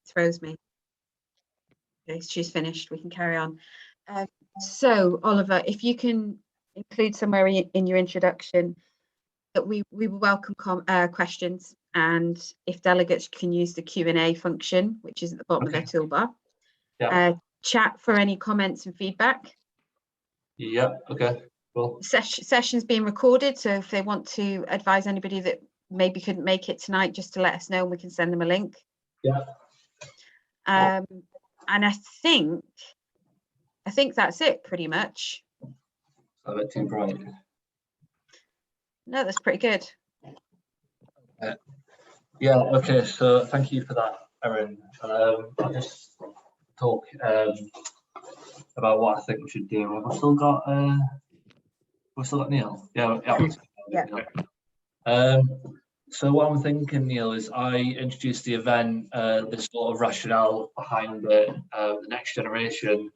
throws me. Okay, she's finished. We can carry on. So, Oliver, if you can include somewhere in your introduction that we will welcome questions, and if delegates can use the Q&A function, which is at the bottom of their toolbar. Yeah. Chat for any comments and feedback. Yeah, okay, cool. Session's being recorded, so if they want to advise anybody that maybe couldn't make it tonight, just to let us know and we can send them a link. Yeah. And I think that's it pretty much. A bit too bright. No, that's pretty good. Yeah, okay, so thank you for that, Erin. I'll just talk about what I think we should do. We've still got Neil. Yeah. So what I'm thinking, Neil, is I introduced the event, the sort of rationale behind it, the next generation,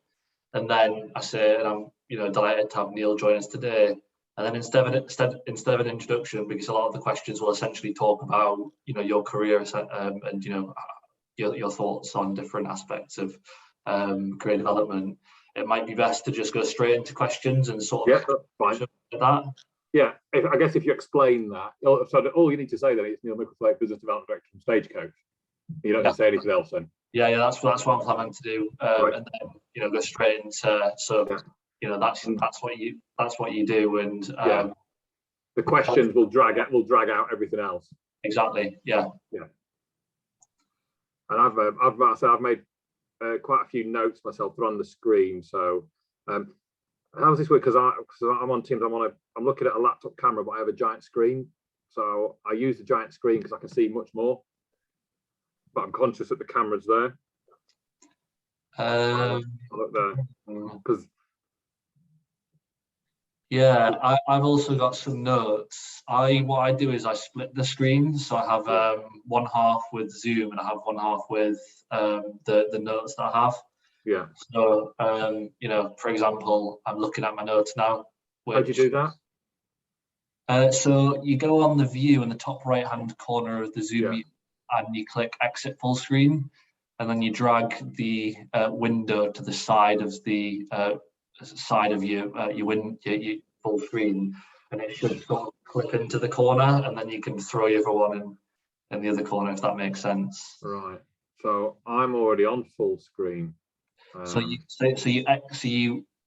and then I say, and I'm delighted to have Neil join us today. And then instead of an introduction, because a lot of the questions will essentially talk about your career and your thoughts on different aspects of career development, it might be best to just go straight into questions and sort of fine. That. Yeah, I guess if you explain that, so all you need to say then is Neil Micklethwaite, Business Development Director from Stagecoach. You don't need to say anything else then. Yeah, that's what I'm planning to do, right. And then go straight into that's what you do, and the questions will drag out everything else. Exactly. Yeah. And I've made quite a few notes myself. They're on the screen. So how's this work? Because I'm on Teams. I'm looking at a laptop camera, but I have a giant screen. So I use the giant screen because I can see much more. But I'm conscious that the camera's there. I'll look there. Because I've also got some notes. What I do is I split the screen, so I have one half with Zoom and I have one half with the notes that I have. Yeah. So for example, I'm looking at my notes now. How do you do that? So you go on the view in the top right hand corner of the Zoom and you click exit full screen, and then you drag the window to the side of the your full screen, and it should sort of clip into the corner, and then you can throw your other one in the other corner, if that makes sense. Right. So I'm already on full screen. So you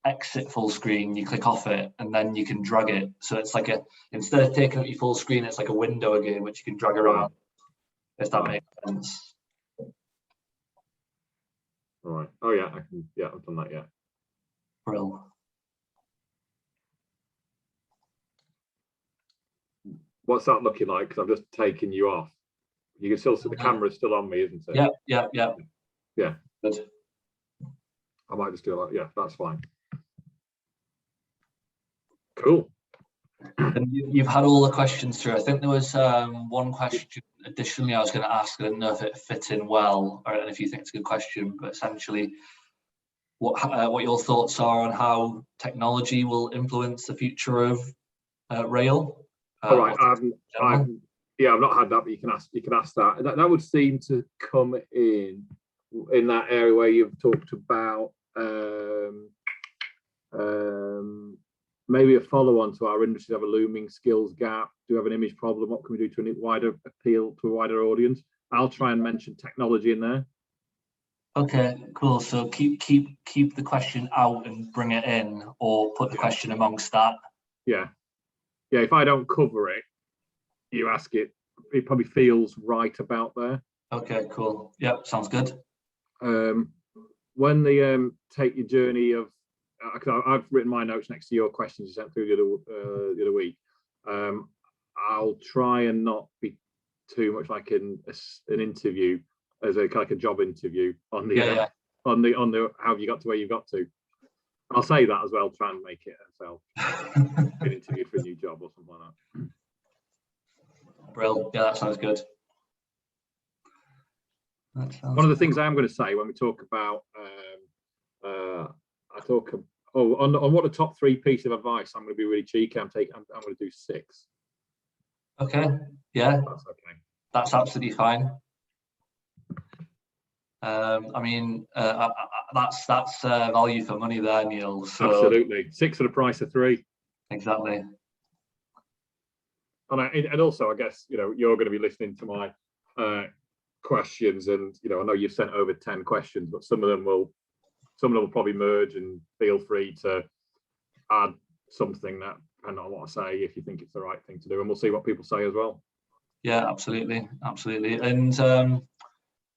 exit full screen, you click off it, and then you can drag it. So it's like instead of taking up your full screen, it's like a window again, which you can drag around, if that makes sense. All right. Oh yeah, I've done that. Yeah. Brill. What's that looking like? Because I'm just taking you off. You can still see the camera's still on me, isn't it? Yeah. Yeah. Good. I might just do that. Yeah, that's fine. Cool. And you've had all the questions through. I think there was one question additionally I was going to ask. I didn't know if it fit in well, or if you think it's a good question, but essentially what your thoughts are on how technology will influence the future of rail. All right. I've not had that, but you can ask that. That would seem to come in that area where you've talked about maybe a follow-on to our industry have a looming skills gap. Do we have an image problem? What can we do to wider appeal to a wider audience? I'll try and mention technology in there. Okay, cool. So keep the question out and bring it in, or put the question amongst that. Yeah. If I don't cover it, you ask it. It probably feels right about there. Okay, cool. Yep, sounds good. When they take your journey of, I've written my notes next to your questions you sent through the other week. I'll try and not be too much like an interview, as a kind of a job interview on the on the how you got to where you got to. I'll say that as well. Try and make it myself. Been interviewed for a new job or something like that. Brilliant. Yeah, that sounds good. One of the things I am going to say when we talk about, on what the top 3 pieces of advice, I'm going to be really cheeky. I'm going to do 6. Okay. Yeah. That's okay. That's absolutely fine. I mean, that's value for money there, Neil. So, absolutely, 6 for the price of 3. Exactly. And also, I guess, you know, you're going to be listening to my questions, and you know, I know you've sent over 10 questions, but some of them will probably merge, and feel free to add something that, depending on what I say, if you think it's the right thing to do, and we'll see what people say as well. Yeah, absolutely, and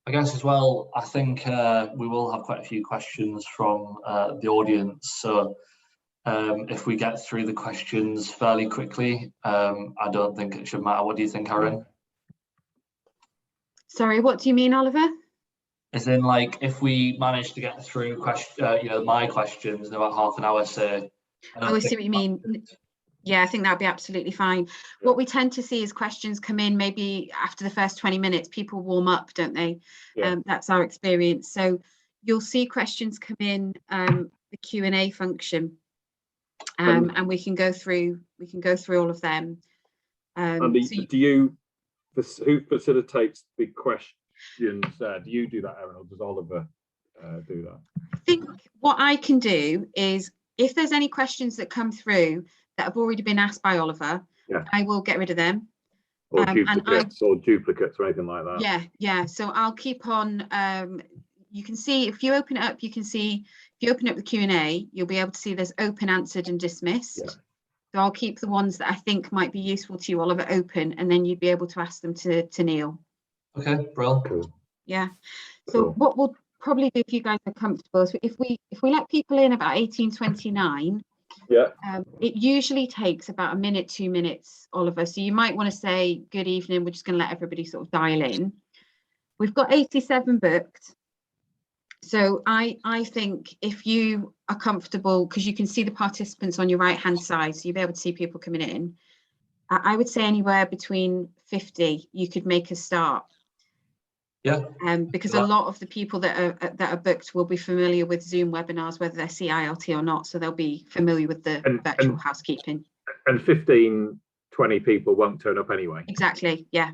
I guess as well, I think we will have quite a few questions from the audience. So if we get through the questions fairly quickly, I don't think it should matter. What do you think, Aaron? Sorry, what do you mean, Oliver? As in, like, if we manage to get through my questions in about half an hour, say. I see what you mean. Yeah, I think that'd be absolutely fine. Yeah. What we tend to see is questions come in maybe after the first 20 minutes, people warm up, don't they? Yeah. That's our experience. So you'll see questions come in the Q&A function, and we can go through all of them. Who facilitates the questions? Do you do that, Aaron, or does Oliver do that? I think what I can do is, if there's any questions that come through that have already been asked by Oliver, yeah, I will get rid of them. Or duplicates or anything like that. Yeah. So I'll keep on. You can see, if you open it up, if you open up the Q&A, you'll be able to see there's open, answered, and dismissed. Yeah. So I'll keep the ones that I think might be useful to you, Oliver, open, and then you'd be able to ask them to Neil. Okay, brilliant. Cool. Yeah. So what we'll probably do, if you guys are comfortable, is if we let people in about 18:29. Yeah. It usually takes about a minute, 2 minutes, Oliver. So you might want to say, good evening. We're just going to let everybody sort of dial in. We've got 87 booked. So I think if you are comfortable, because you can see the participants on your right-hand side, so you'll be able to see people coming in. I would say anywhere between 50, you could make a start. Yeah. Because a lot of the people that are booked will be familiar with Zoom webinars, whether they're CILT or not, so they'll be familiar with the virtual housekeeping. And 15, 20 people won't turn up anyway. Exactly. Yeah.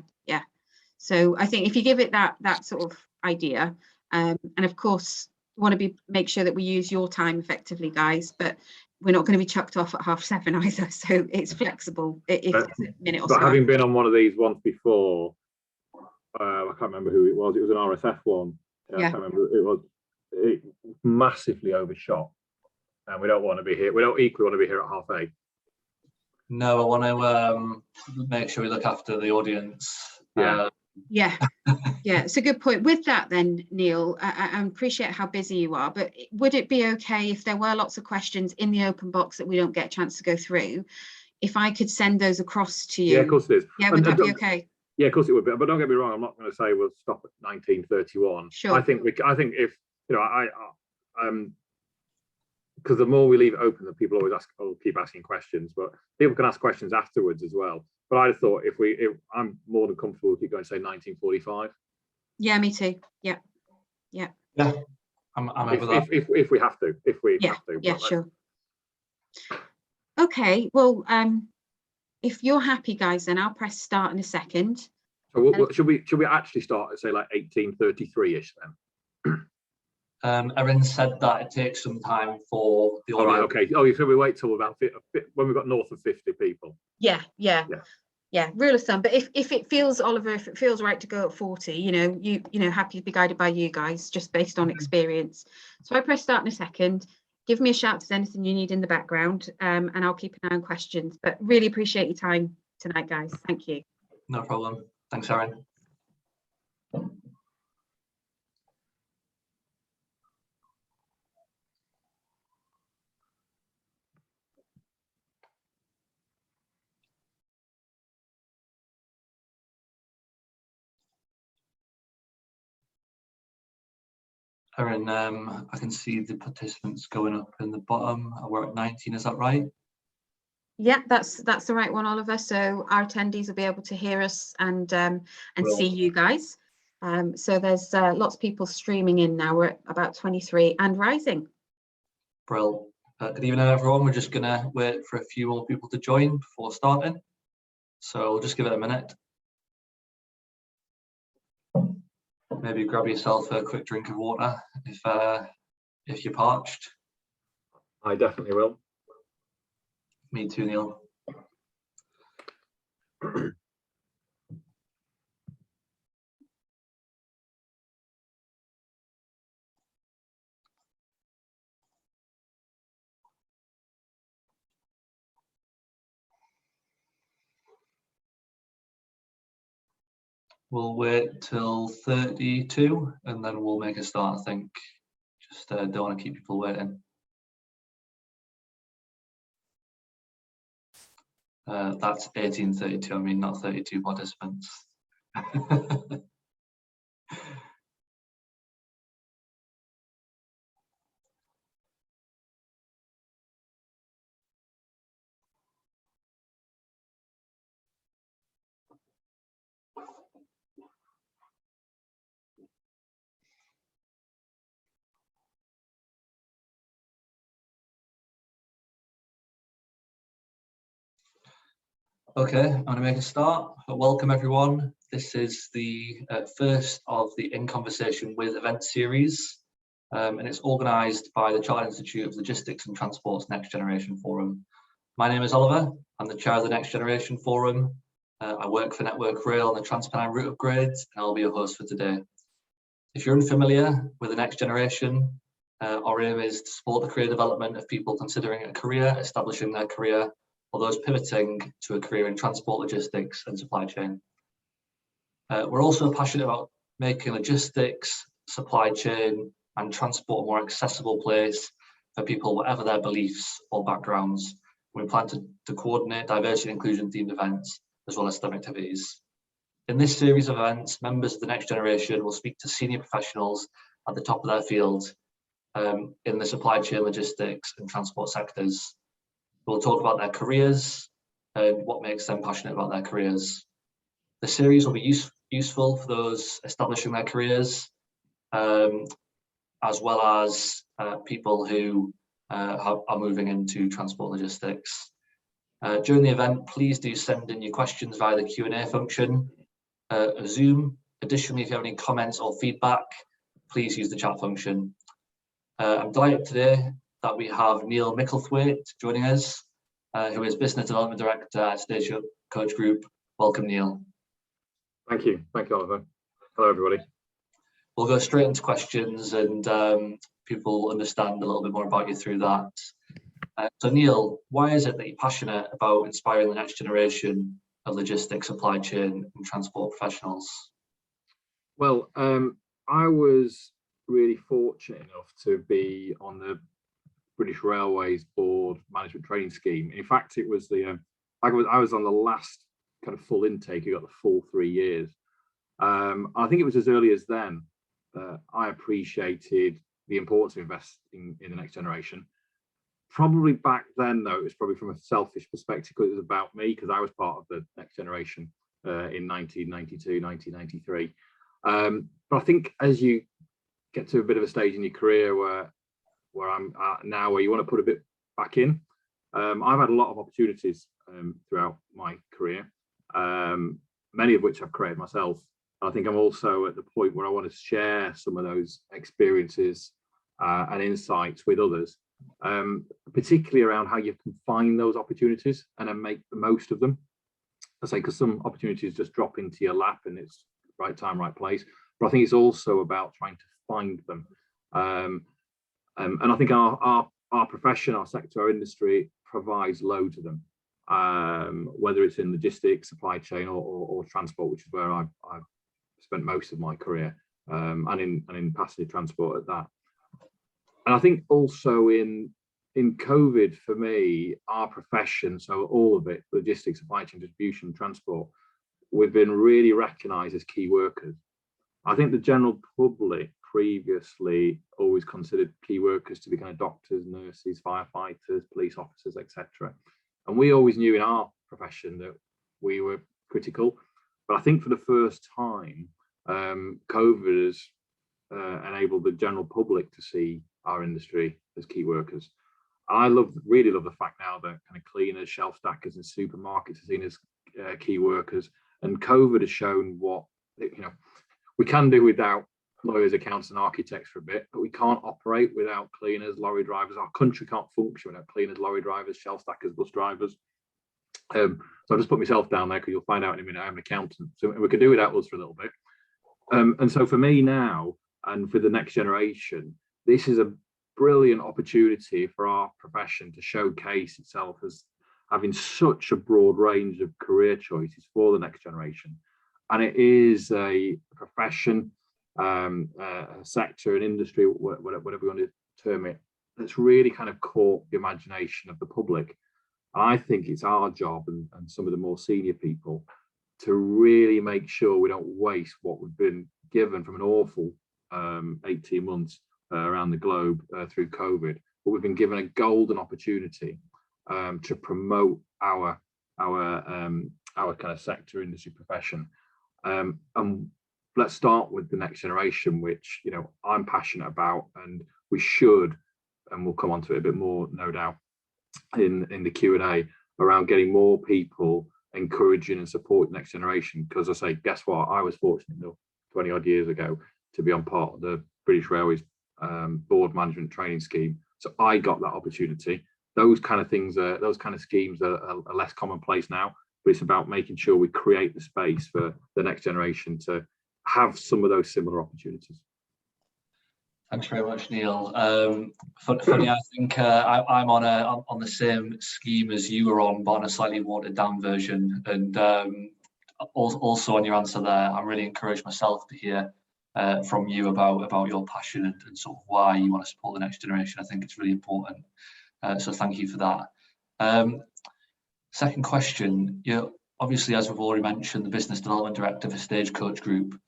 So I think if you give it that sort of idea, and of course want to make sure that we use your time effectively, guys, but we're not going to be chucked off at 7:30 either, so it's flexible. If it's a minute or so. But having been on one of these once before, I can't remember who it was. It was an RSF one. I can't remember. It massively overshot, and we don't want to be here. We don't equally want to be here at 8:30. No, I want to make sure we look after the audience. Yeah, it's a good point. With that then, Neil, I appreciate how busy you are, but would it be okay if there were lots of questions in the open box that we don't get a chance to go through, if I could send those across to you? Yeah, of course it is. Yeah, would that be okay? Yeah, of course it would be. But don't get me wrong, I'm not going to say we'll stop at 19:31. Sure. I think if, you know, because the more we leave it open, the people always keep asking questions, but people can ask questions afterwards as well. But I thought if I'm more than comfortable if you go and say 19:45. Yeah, me too. Yeah. I'm over that. If we have to, have to. Yeah, sure. Okay, well, if you're happy, guys, then I'll press start in a second. So should we actually start at, say, like 18:33-ish then? Erin said that it takes some time for the audio. All right, okay. Oh, so we wait till about when we've got north of 50 people. Yeah. Rule of thumb. But if it feels, Oliver, if it feels right to go at 40, you know, happy to be guided by you guys, just based on experience. So I press start in a second. Give me a shout if there's anything you need in the background, and I'll keep an eye on questions. But really appreciate your time tonight, guys. Thank you. No problem. Thanks, Aaron. Aaron, I can see the participants going up in the bottom. We're at 19, is that right? Yeah, that's the right one, Oliver. So our attendees will be able to hear us and see you guys. So there's lots of people streaming in now. We're at about 23 and rising. Brilliant. Good evening, everyone. We're just going to wait for a few more people to join before starting. So we'll just give it a minute. Maybe grab yourself a quick drink of water if you're parched. I definitely will. Me too, Neil. We'll wait till 32 and then we'll make a start, I think. Just don't want to keep people waiting. That's 1832, I mean, not 32 participants. Okay, I'm going to make a start. Welcome everyone. This is the first of the In Conversation With event series, and it's organised by the Chartered Institute of Logistics and Transport's Next Generation Forum. My name is Oliver. I'm the chair of the Next Generation Forum. I work for Network Rail on the Transpennine route upgrades, and I'll be your host for today. If you're unfamiliar with the Next Generation, our aim is to support the career development of people considering a career, establishing their career, or those pivoting to a career in transport, logistics and supply chain. We're also passionate about making logistics, supply chain and transport a more accessible place for people, whatever their beliefs or backgrounds. We plan to coordinate diversity and inclusion themed events as well as STEM activities. In this series of events, members of the Next Generation will speak to senior professionals at the top of their field in the supply chain, logistics and transport sectors. We'll talk about their careers and what makes them passionate about their careers. The series will be useful for those establishing their careers, as well as people who are moving into transport logistics. During the event, please do send in your questions via the Q&A function of Zoom. Additionally, if you have any comments or feedback, please use the chat function. I'm delighted today that we have Neil Micklethwaite joining us, who is Business Development Director at Stagecoach Group. Welcome, Neil. Thank you, Oliver. Hello, everybody. We'll go straight into questions and people understand a little bit more about you through that. So Neil, why is it that you're passionate about inspiring the next generation of logistics, supply chain and transport professionals? Well, I was really fortunate enough to be on the British Railways Board Management Training Scheme. In fact, it was I was on the last kind of full intake. I got the full 3 years. I think it was as early as then I appreciated the importance of investing in the next generation. Probably back then, though, it was probably from a selfish perspective because it was about me, because I was part of the next generation in 1992, 1993. But I think as you get to a bit of a stage in your career where I'm at now, where you want to put a bit back in, I've had a lot of opportunities throughout my career, many of which I've created myself. I think I'm also at the point where I want to share some of those experiences and insights with others, particularly around how you can find those opportunities and then make the most of them. I say, because some opportunities just drop into your lap and it's right time, right place. But I think it's also about trying to find them. And I think our profession, our sector, our industry provides loads of them, whether it's in logistics, supply chain, or transport, which is where I've spent most of my career, and in passenger transport at that. And I think also in COVID, for me, our profession, so all of it, logistics, supply chain, distribution, transport, we've been really recognised as key workers. I think the general public previously always considered key workers to be kind of doctors, nurses, firefighters, police officers, etc. And we always knew in our profession that we were critical. But I think for the first time, COVID has enabled the general public to see our industry as key workers. I really love the fact now that kind of cleaners, shelf stackers and supermarkets are seen as key workers. And COVID has shown what, we can do without lawyers, accountants and architects for a bit, but we can't operate without cleaners, lorry drivers. Our country can't function without cleaners, lorry drivers, shelf stackers, bus drivers. So I'll just put myself down there because you'll find out in a minute I'm an accountant. So we could do without us for a little bit. And so for me now and for the next generation, this is a brilliant opportunity for our profession to showcase itself as having such a broad range of career choices for the next generation. And it is a profession, a sector, an industry, whatever we want to term it, that's really kind of caught the imagination of the public. I think it's our job and some of the more senior people to really make sure we don't waste what we've been given from an awful 18 months around the globe through COVID, but we've been given a golden opportunity to promote our kind of sector, industry, profession. And let's start with the next generation, which, you know, I'm passionate about, and we should, and we'll come on to it a bit more, no doubt, in the Q&A around getting more people encouraging and supporting the next generation. Because I say, guess what? I was fortunate enough 20 odd years ago to be on part of the British Railways board management training scheme. So I got that opportunity. Those kind of things, those kind of schemes are less commonplace now, but it's about making sure we create the space for the next generation to have some of those similar opportunities. Thanks very much, Neil. Funny, I think I'm on the same scheme as you were on, but on a slightly watered down version. And also on your answer there, I'm really encouraged myself to hear from you about your passion and sort of why you want to support the next generation. I think it's really important. So thank you for that. Second question, obviously, as we've already mentioned, the Business Development Director for Stagecoach Group.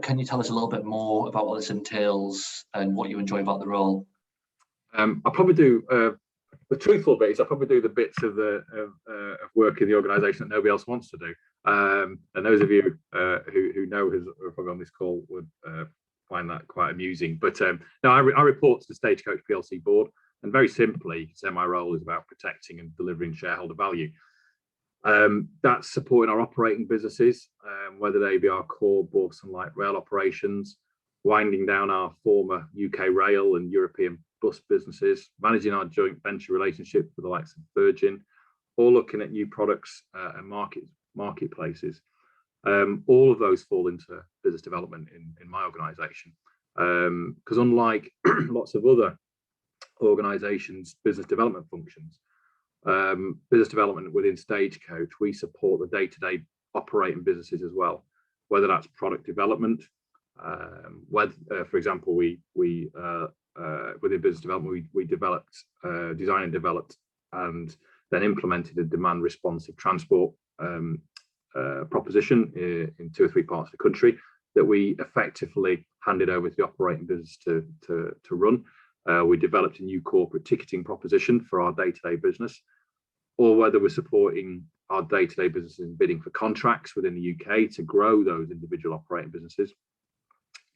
Can you tell us a little bit more about what this entails and what you enjoy about the role? I'll probably do the truthful bit is I'll probably do the bits of work in the organisation that nobody else wants to do. And those of you who know who's probably on this call would find that quite amusing. But no, I report to the Stagecoach PLC board, and very simply, you can say my role is about protecting and delivering shareholder value. That's supporting our operating businesses, whether they be our core bus and light rail operations, winding down our former UK rail and European bus businesses, managing our joint venture relationship with the likes of Virgin, or looking at new products and marketplaces. All of those fall into business development in my organisation, because unlike lots of other organisations' business development functions, business development within Stagecoach, we support the day-to-day operating businesses as well, whether that's product development, for example, we within business development, we developed, designed and developed, and then implemented a demand responsive transport proposition in 2 or 3 parts of the country that we effectively handed over to the operating business to run. We developed a new corporate ticketing proposition for our day-to-day business, or whether we're supporting our day-to-day businesses in bidding for contracts within the UK to grow those individual operating businesses.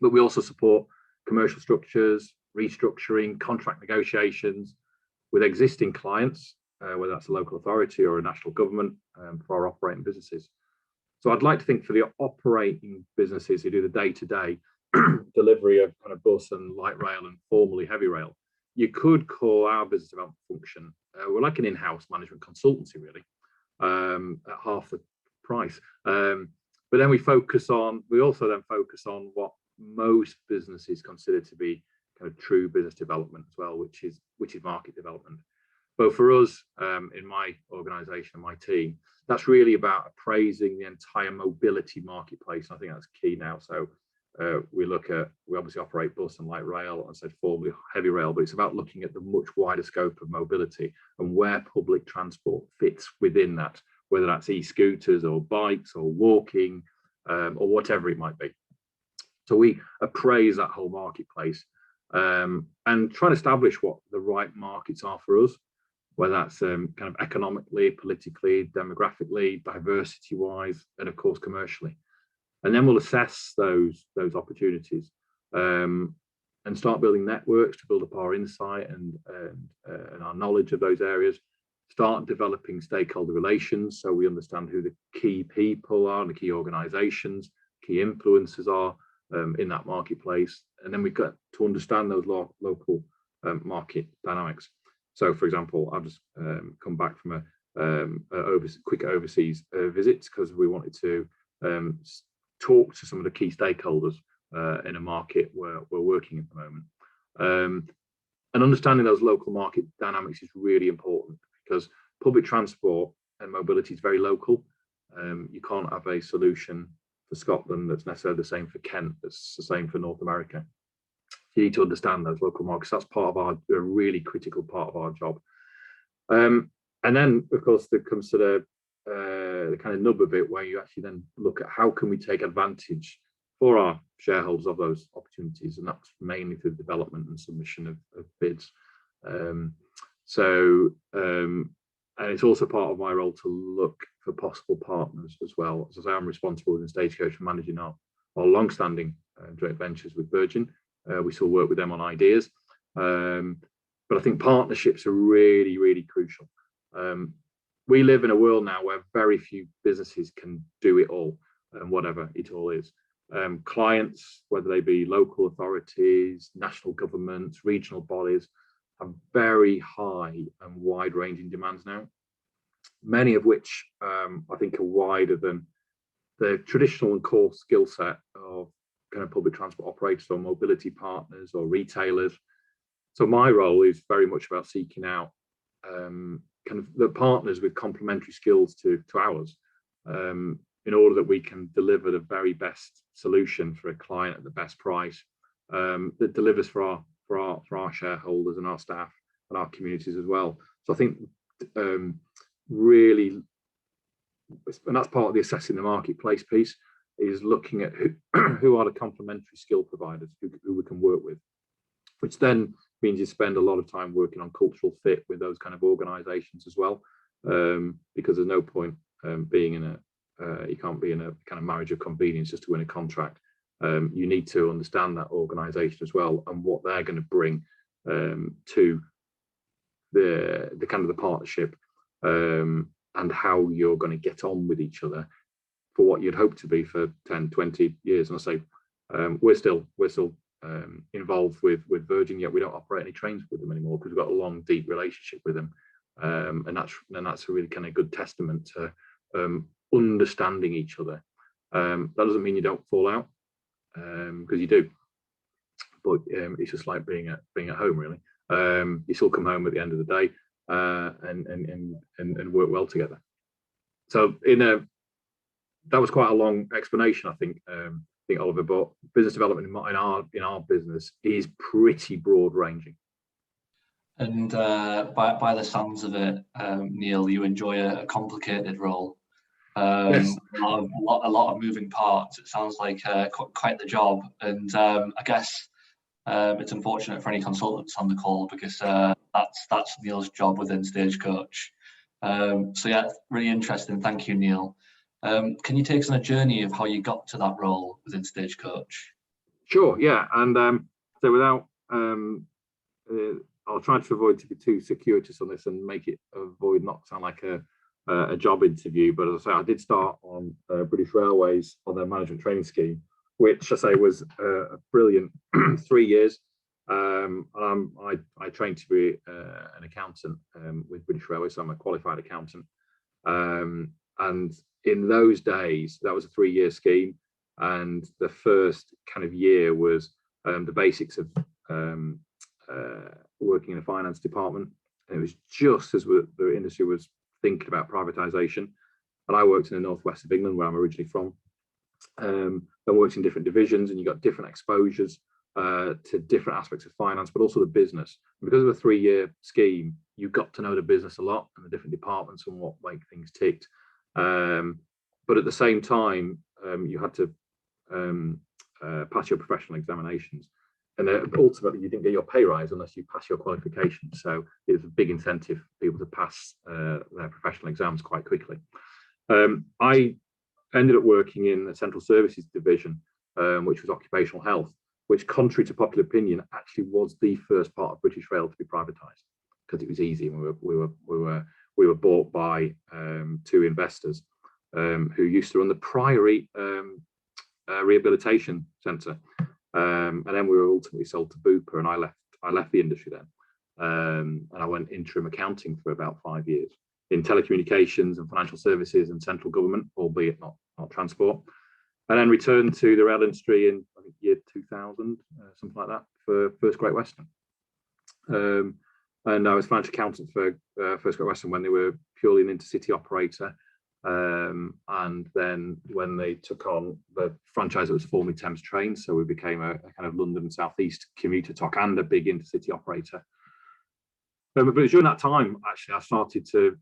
But we also support commercial structures, restructuring, contract negotiations with existing clients, whether that's a local authority or a national government, for our operating businesses. So I'd like to think for the operating businesses who do the day-to-day delivery of kind of bus and light rail and formerly heavy rail, you could call our business development function, we're like an in-house management consultancy really, at half the price. But then we also then focus on what most businesses consider to be kind of true business development as well, which is market development. But for us, in my organisation and my team, that's really about appraising the entire mobility marketplace. And I think that's key now. So we obviously operate bus and light rail, and said formerly heavy rail, but it's about looking at the much wider scope of mobility and where public transport fits within that, whether that's e-scooters or bikes or walking or whatever it might be. So we appraise that whole marketplace and try to establish what the right markets are for us, whether that's kind of economically, politically, demographically, diversity-wise, and of course commercially. And then we'll assess those opportunities and start building networks to build up our insight and our knowledge of those areas. Start developing stakeholder relations so we understand who the key people are and the key organisations, key influencers are, in that marketplace. And then we've got to understand those local market dynamics. So, for example, I've just come back from a quick overseas visit because we wanted to talk to some of the key stakeholders in a market where we're working at the moment. And understanding those local market dynamics is really important because public transport and mobility is very local. You can't have a solution for Scotland that's necessarily the same for Kent, that's the same for North America. You need to understand those local markets. That's part of a really critical part of our job. And then, of course, there comes to the kind of nub of it, where you actually then look at how can we take advantage for our shareholders of those opportunities, and that's mainly through development and submission of bids. And it's also part of my role to look for possible partners as well. As I say, I'm responsible in Stagecoach for managing our long-standing joint ventures with Virgin. We still work with them on ideas, but I think partnerships are really, really crucial. We live in a world now where very few businesses can do it all, and whatever it all is. Clients, whether they be local authorities, national governments, regional bodies, have very high and wide-ranging demands now, many of which I think are wider than the traditional and core skill set of kind of public transport operators or mobility partners or retailers. So my role is very much about seeking out kind of the partners with complementary skills to ours, in order that we can deliver the very best solution for a client at the best price, that delivers for our shareholders and our staff and our communities as well. So I think really, and that's part of the assessing the marketplace piece, is looking at who are the complementary skill providers who we can work with, which then means you spend a lot of time working on cultural fit with those kind of organizations as well, because there's no point being in you can't be in a kind of marriage of convenience just to win a contract. You need to understand that organization as well and what they're going to bring to the kind of the partnership, and how you're going to get on with each other for what you'd hope to be for 10, 20 years. And I say we're still involved with Virgin, yet we don't operate any trains with them anymore because we've got a long, deep relationship with them, and that's a really kind of good testament to understanding each other. That doesn't mean you don't fall out, because you do, but it's just like being at home, really. You still come home at the end of the day and work well together. So that was quite a long explanation, I think, Oliver, but business development in our business is pretty broad ranging. And by the sounds of it, Neil, you enjoy a complicated role. Yes. A lot of moving parts. It sounds like quite the job, and I guess it's unfortunate for any consultants on the call, because that's Neil's job within Stagecoach. So yeah, really interesting. Thank you, Neil. Can you take us on a journey of how you got to that role within Stagecoach? Sure, yeah, and so without I'll try to avoid to be too circuitous on this and make it not sound like a job interview, but as I say, I did start on British Railways on their management training scheme, which I say was a brilliant 3 years. And I trained to be an accountant with British Railways, so I'm a qualified accountant. And in those days, that was a 3-year scheme, and the first kind of year was the basics of working in a finance department. And it was just as the industry was thinking about privatisation, and I worked in the northwest of England, where I'm originally from. I worked in different divisions, and you got different exposures to different aspects of finance, but also the business. And because of a 3-year scheme, you got to know the business a lot and the different departments and what make things ticked. But at the same time, you had to pass your professional examinations, and ultimately you didn't get your pay rise unless you pass your qualifications. So it was a big incentive for people to pass their professional exams quite quickly. I ended up working in the central services division, which was occupational health, which, contrary to popular opinion, actually was the first part of British Rail to be privatised, because it was easy. And we were bought by 2 investors who used to run the Priory rehabilitation centre, and then we were ultimately sold to Bupa, and I left the industry then, and I went interim accounting for about 5 years in telecommunications and financial services and central government, albeit not transport, and then returned to the rail industry in, I think, year 2000, something like that, for First Great Western. And I was financial accountant for First Great Western when they were purely an intercity operator. And then when they took on the franchise that was formerly Thames Trains, so we became a kind of London and South East commuter TOC and a big intercity operator. But during that time, actually, I started to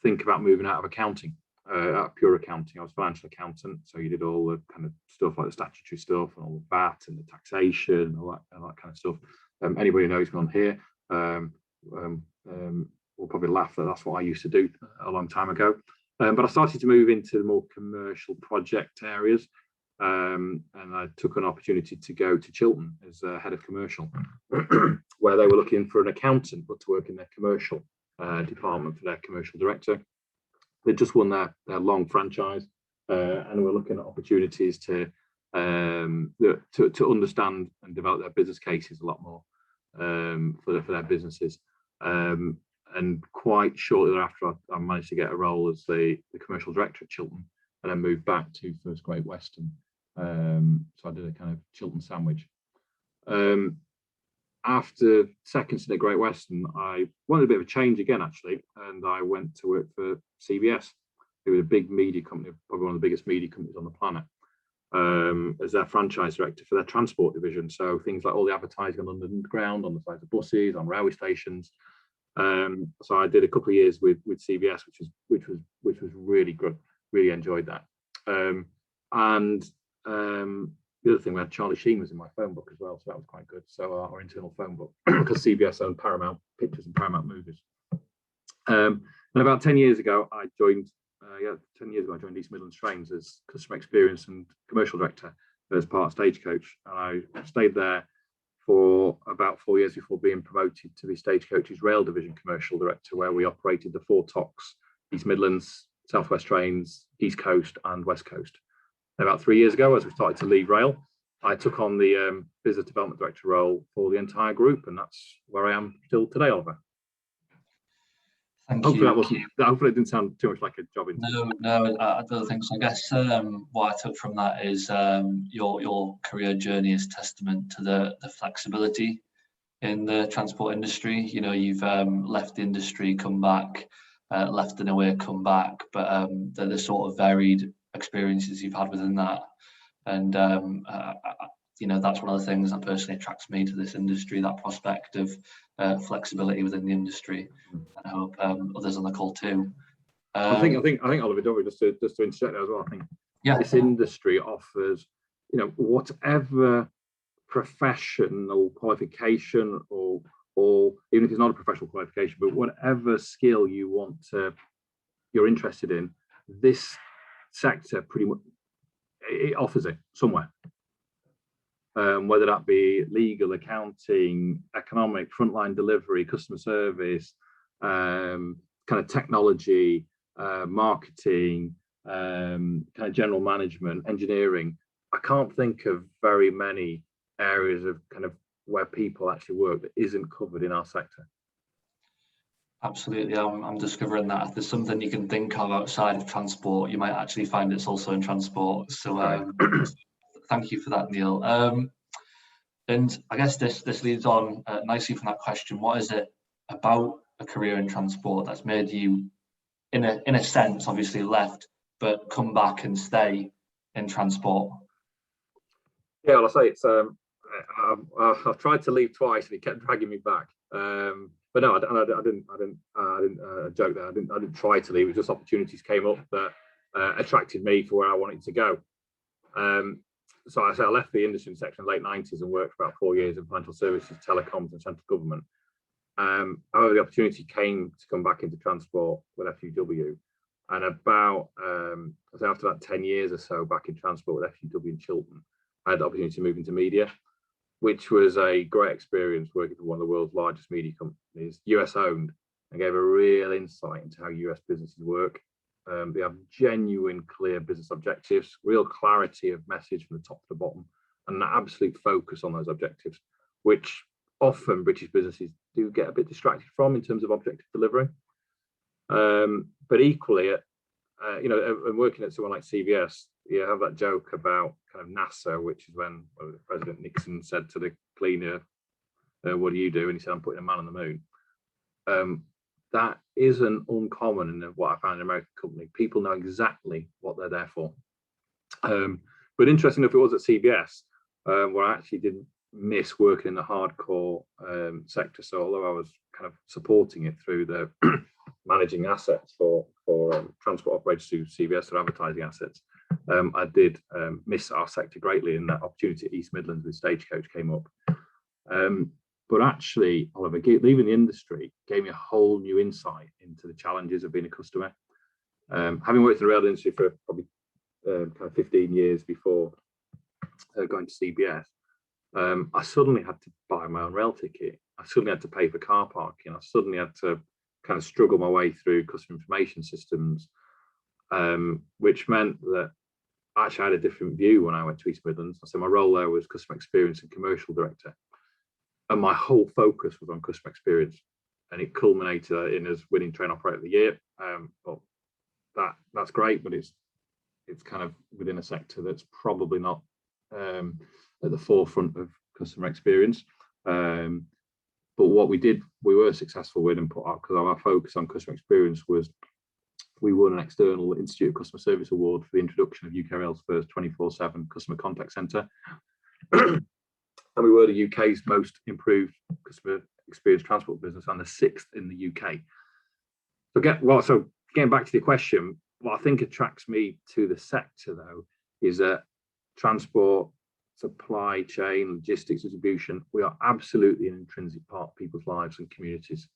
think about moving out of accounting, out of pure accounting. I was financial accountant, so you did all the kind of stuff like the statutory stuff and all the VAT and the taxation and all that kind of stuff. Anybody who knows me on here will probably laugh that that's what I used to do a long time ago. But I started to move into the more commercial project areas, and I took an opportunity to go to Chiltern as head of commercial, where they were looking for an accountant, but to work in their commercial department for their commercial director. They just won their long franchise, and we're looking at opportunities to understand and develop their business cases a lot more for their businesses. And quite shortly thereafter, I managed to get a role as the commercial director at Chiltern, and then moved back to First Great Western. So I did a kind of Chiltern sandwich. After second stint at Great Western, I wanted a bit of a change again, actually, and I went to work for CBS, who was a big media company, probably one of the biggest media companies on the planet, as their franchise director for their transport division. So things like all the advertising on London Underground, on the sides of buses, on railway stations. So I did a couple of years with CBS, which was really good. Really enjoyed that. The other thing, we had Charlie Sheen was in my phone book as well, so that was quite good. So our internal phone book, because CBS owned Paramount Pictures and Paramount Movies. And about 10 years ago, I joined. 10 years ago, I joined East Midlands Trains as customer experience and commercial director as part of Stagecoach, and I stayed there for about 4 years before being promoted to be Stagecoach's rail division commercial director, where we operated the 4 TOCs: East Midlands, South West Trains, East Coast, and West Coast. And about 3 years ago, as we started to leave rail, I took on the business development director role for the entire group, and that's where I am still today, Oliver. Hopefully it didn't sound too much like a job interview. No, I don't think so. I guess what I took from that is your career journey is testament to the flexibility in the transport industry. You know, you've left the industry, come back, left in a way, come back, but the sort of varied experiences you've had within that, and you know, that's one of the things that personally attracts me to this industry, that prospect of flexibility within the industry. And I hope others on the call too. I think Oliver, don't we, just to interject there as well, I think this industry offers, you know, whatever professional qualification or even if it's not a professional qualification, but whatever skill you're interested in, this sector pretty much it offers it somewhere. Whether that be legal, accounting, economic, frontline delivery, customer service, kind of technology, marketing, kind of general management, engineering. I can't think of very many areas of kind of where people actually work that isn't covered in our sector. Absolutely, I'm discovering that if there's something you can think of outside of transport, you might actually find it's also in transport. So thank you for that, Neil. And I guess this leads on nicely from that question. What is it about a career in transport that's made you, in a sense, obviously left, but come back and stay in transport? Yeah, I'll say it's. I've tried to leave twice, and he kept dragging me back. But no, I didn't joke there. I didn't try to leave. It was just opportunities came up that attracted me for where I wanted to go. So I left the industry section in the late 90s and worked for about 4 years in financial services, telecoms, and central government. However, the opportunity came to come back into transport with FUW, and about after that 10 years or so back in transport with FUW in Chiltern, I had the opportunity to move into media, which was a great experience working for one of the world's largest media companies, US owned, and gave a real insight into how US businesses work. They have genuine, clear business objectives, real clarity of message from the top to the bottom, and an absolute focus on those objectives, which often British businesses do get a bit distracted from in terms of objective delivery. But equally, and working at someone like CVS, you have that joke about kind of NASA, which is when President Nixon said to the cleaner, "What do you do?" And he said, "I'm putting a man on the moon." That isn't uncommon in what I found in an American company. People know exactly what they're there for. But interesting enough, it was at CVS where I actually didn't miss working in the hardcore sector. So although I was kind of supporting it through the managing assets for transport operators through CVS or advertising assets, I did miss our sector greatly, and that opportunity at East Midlands with Stagecoach came up. But actually, Oliver, leaving the industry gave me a whole new insight into the challenges of being a customer. Having worked in the rail industry for probably kind of 15 years before going to CBS, I suddenly had to buy my own rail ticket. I suddenly had to pay for car parking. I suddenly had to kind of struggle my way through customer information systems, which meant that actually I had a different view when I went to East Midlands. So my role there was customer experience and commercial director. And my whole focus was on customer experience, and it culminated in us winning Train Operator of the Year. But that's great, but it's kind of within a sector that's probably not at the forefront of customer experience. But what we were successful with, and put up because our focus on customer experience was, we won an external Institute of Customer Service Award for the introduction of UK Rail's first 24/7 customer contact centre. And we were the UK's most improved customer experience transport business and the 6th in the UK. So getting back to the question, what I think attracts me to the sector though is that transport, supply chain, logistics, distribution, we are absolutely an intrinsic part of people's lives and communities.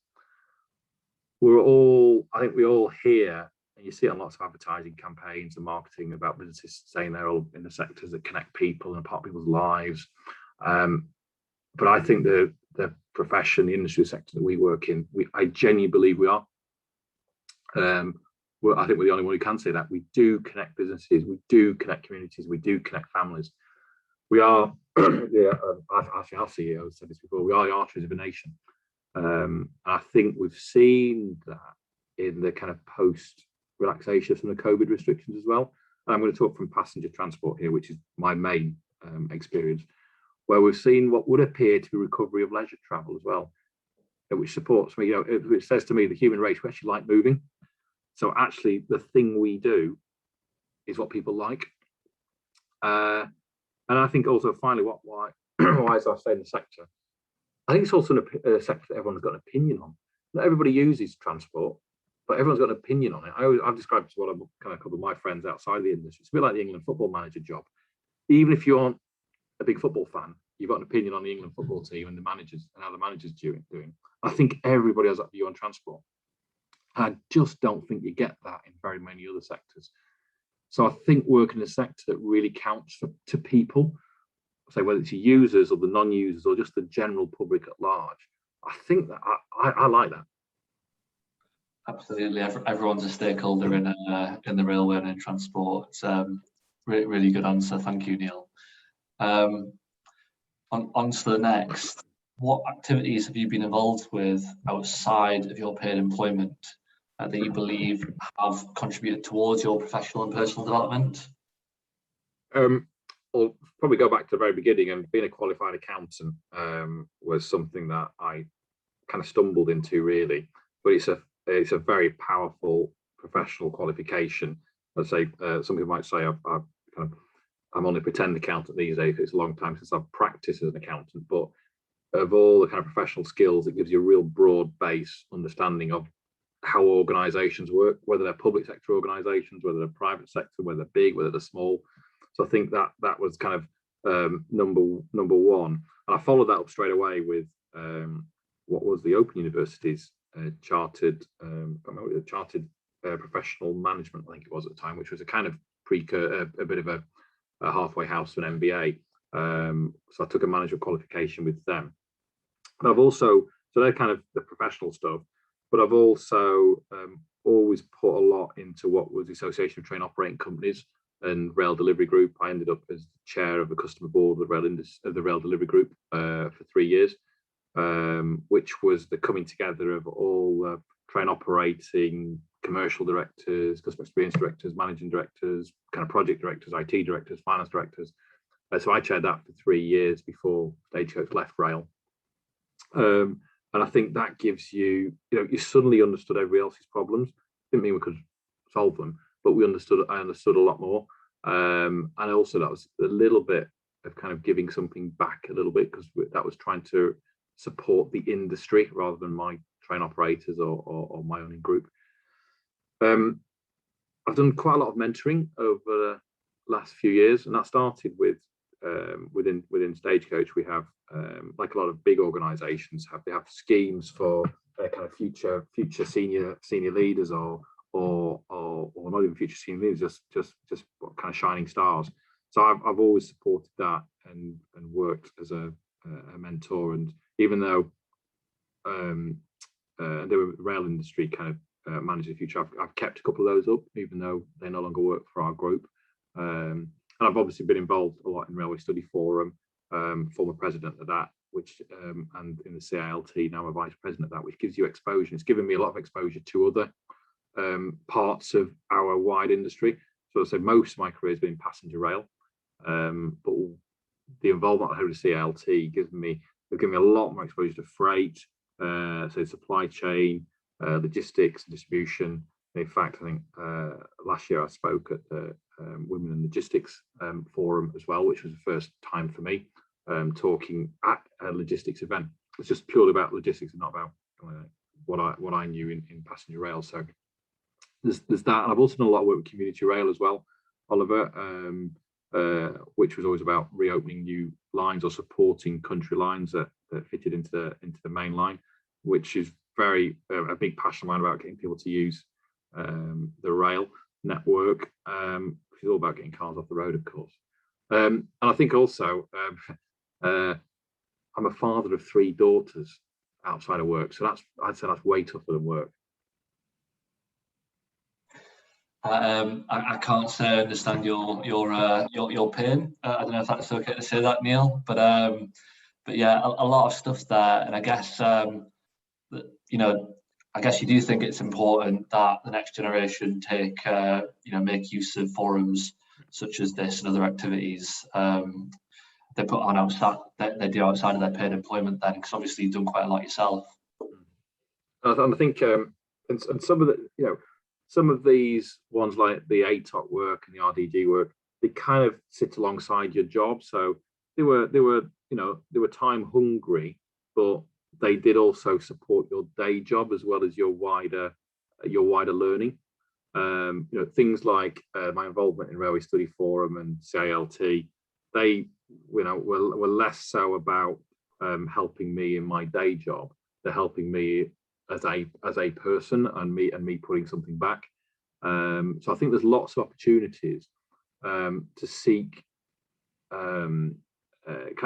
I think we all hear, and you see it on lots of advertising campaigns and marketing about businesses saying they're all in the sectors that connect people and are part of people's lives. But I think the profession, the industry sector that we work in, I genuinely believe we are. I think we're the only one who can say that. We do connect businesses, we do connect communities, we do connect families. We are, actually our CEO said this before, we are the arteries of a nation. I think we've seen that in the kind of post relaxation from the COVID restrictions as well. And I'm going to talk from passenger transport here, which is my main experience, where we've seen what would appear to be recovery of leisure travel as well, which supports me. It says to me, the human race, we actually like moving. So actually, the thing we do is what people like. And I think also, finally, why is I stay in the sector? I think it's also a sector that everyone's got an opinion on. Not everybody uses transport, but everyone's got an opinion on it. I've described it to what I'm kind of a couple of my friends outside the industry. It's a bit like the England football manager job. Even if you aren't a big football fan, you've got an opinion on the England football team and the managers and how the managers doing. I think everybody has that view on transport. I just don't think you get that in very many other sectors. So I think working in a sector that really counts to people, say whether it's your users or the non-users or just the general public at large, I think that I like that. Absolutely, everyone's a stakeholder in the railway and in transport. Really good answer, thank you, Neil. On to the next. What activities have you been involved with outside of your paid employment that you believe have contributed towards your professional and personal development? I'll probably go back to the very beginning, and being a qualified accountant was something that I kind of stumbled into, really. But it's a very powerful professional qualification. I'd say some people might say I'm only a pretend accountant these days. It's a long time since I've practiced as an accountant, but of all the kind of professional skills, it gives you a real broad base understanding of how organizations work, whether they're public sector organizations, whether they're private sector, whether they're big, whether they're small. So I think that was kind of number one. And I followed that up straight away with what was the Open University's chartered professional management, I think it was at the time, which was a kind of a bit of a halfway house to an MBA. So I took a management qualification with them. And I've also, so they're kind of the professional stuff, but I've also always put a lot into what was the Association of Train Operating Companies and Rail Delivery Group. I ended up as chair of the customer board of the Rail Delivery Group for 3 years, which was the coming together of all train operating commercial directors, customer experience directors, managing directors, kind of project directors, IT directors, finance directors. So I chaired that for 3 years before Stagecoach left rail. And I think that gives you, you suddenly understood everybody else's problems. Didn't mean we could solve them, but I understood a lot more. And also that was a little bit of kind of giving something back a little bit, because that was trying to support the industry rather than my train operators or my own group. I've done quite a lot of mentoring over the last few years, and that started with within Stagecoach. We have like a lot of big organisations they have schemes for kind of future senior leaders or not even future senior leaders, just kind of shining stars. So I've always supported that and worked as a mentor. And even though the rail industry kind of manage the future, I've kept a couple of those up, even though they no longer work for our group. And I've obviously been involved a lot in Railway Study Forum, former president of that, which and in the CILT now a vice president of that, which gives you exposure. It's given me a lot of exposure to other parts of our wide industry. So I say most of my career has been passenger rail, but the involvement I had with CILT gives me a lot more exposure to freight, so supply chain, logistics, distribution. In fact, I think last year I spoke at the Women in Logistics Forum as well, which was the first time for me talking at a logistics event. It's just purely about logistics and not about what I knew in passenger rail. So there's that. And I've also done a lot of work with community rail as well, Oliver, which was always about reopening new lines or supporting country lines that fitted into the main line, which is a big passion of mine, about getting people to use the rail network, which is all about getting cars off the road, of course. And I think also I'm a father of 3 daughters outside of work, so I'd say that's way tougher than work. I can't say I understand your pain. I don't know if that's okay to say that, Neil, but yeah, a lot of stuff there. And I guess I guess you do think it's important that the next generation make use of forums such as this and other activities they put on outside they do outside of their paid employment then, because obviously you've done quite a lot yourself. I think and some of these ones, like the ATOC work and the RDG work, they kind of sit alongside your job. So they were time hungry, but they did also support your day job as well as your wider learning. Things like my involvement in Railway Study Forum and CILT, they were less so about helping me in my day job. They're helping me as a person and me putting something back. So I think there's lots of opportunities to seek kind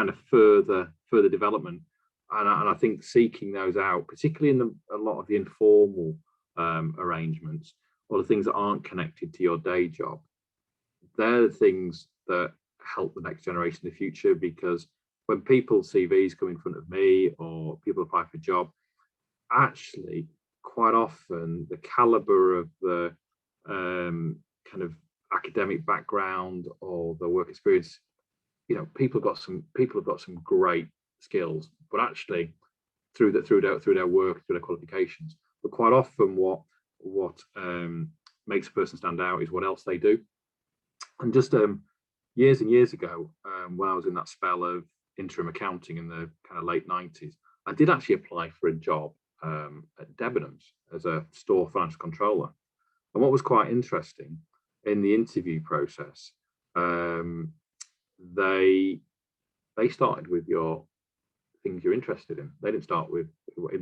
of further development, and I think seeking those out, particularly in a lot of the informal arrangements or the things that aren't connected to your day job, they're the things that help the next generation in the future. Because when people's CVs come in front of me or people apply for a job, actually quite often the caliber of the kind of academic background or the work experience, people have got some great skills, but actually through their work, through their qualifications. But quite often what makes a person stand out is what else they do. And just years and years ago, when I was in that spell of interim accounting in the kind of late 90s, I did actually apply for a job at Debenhams as a store financial controller. And what was quite interesting in the interview process, they started with your things you're interested in. They didn't start with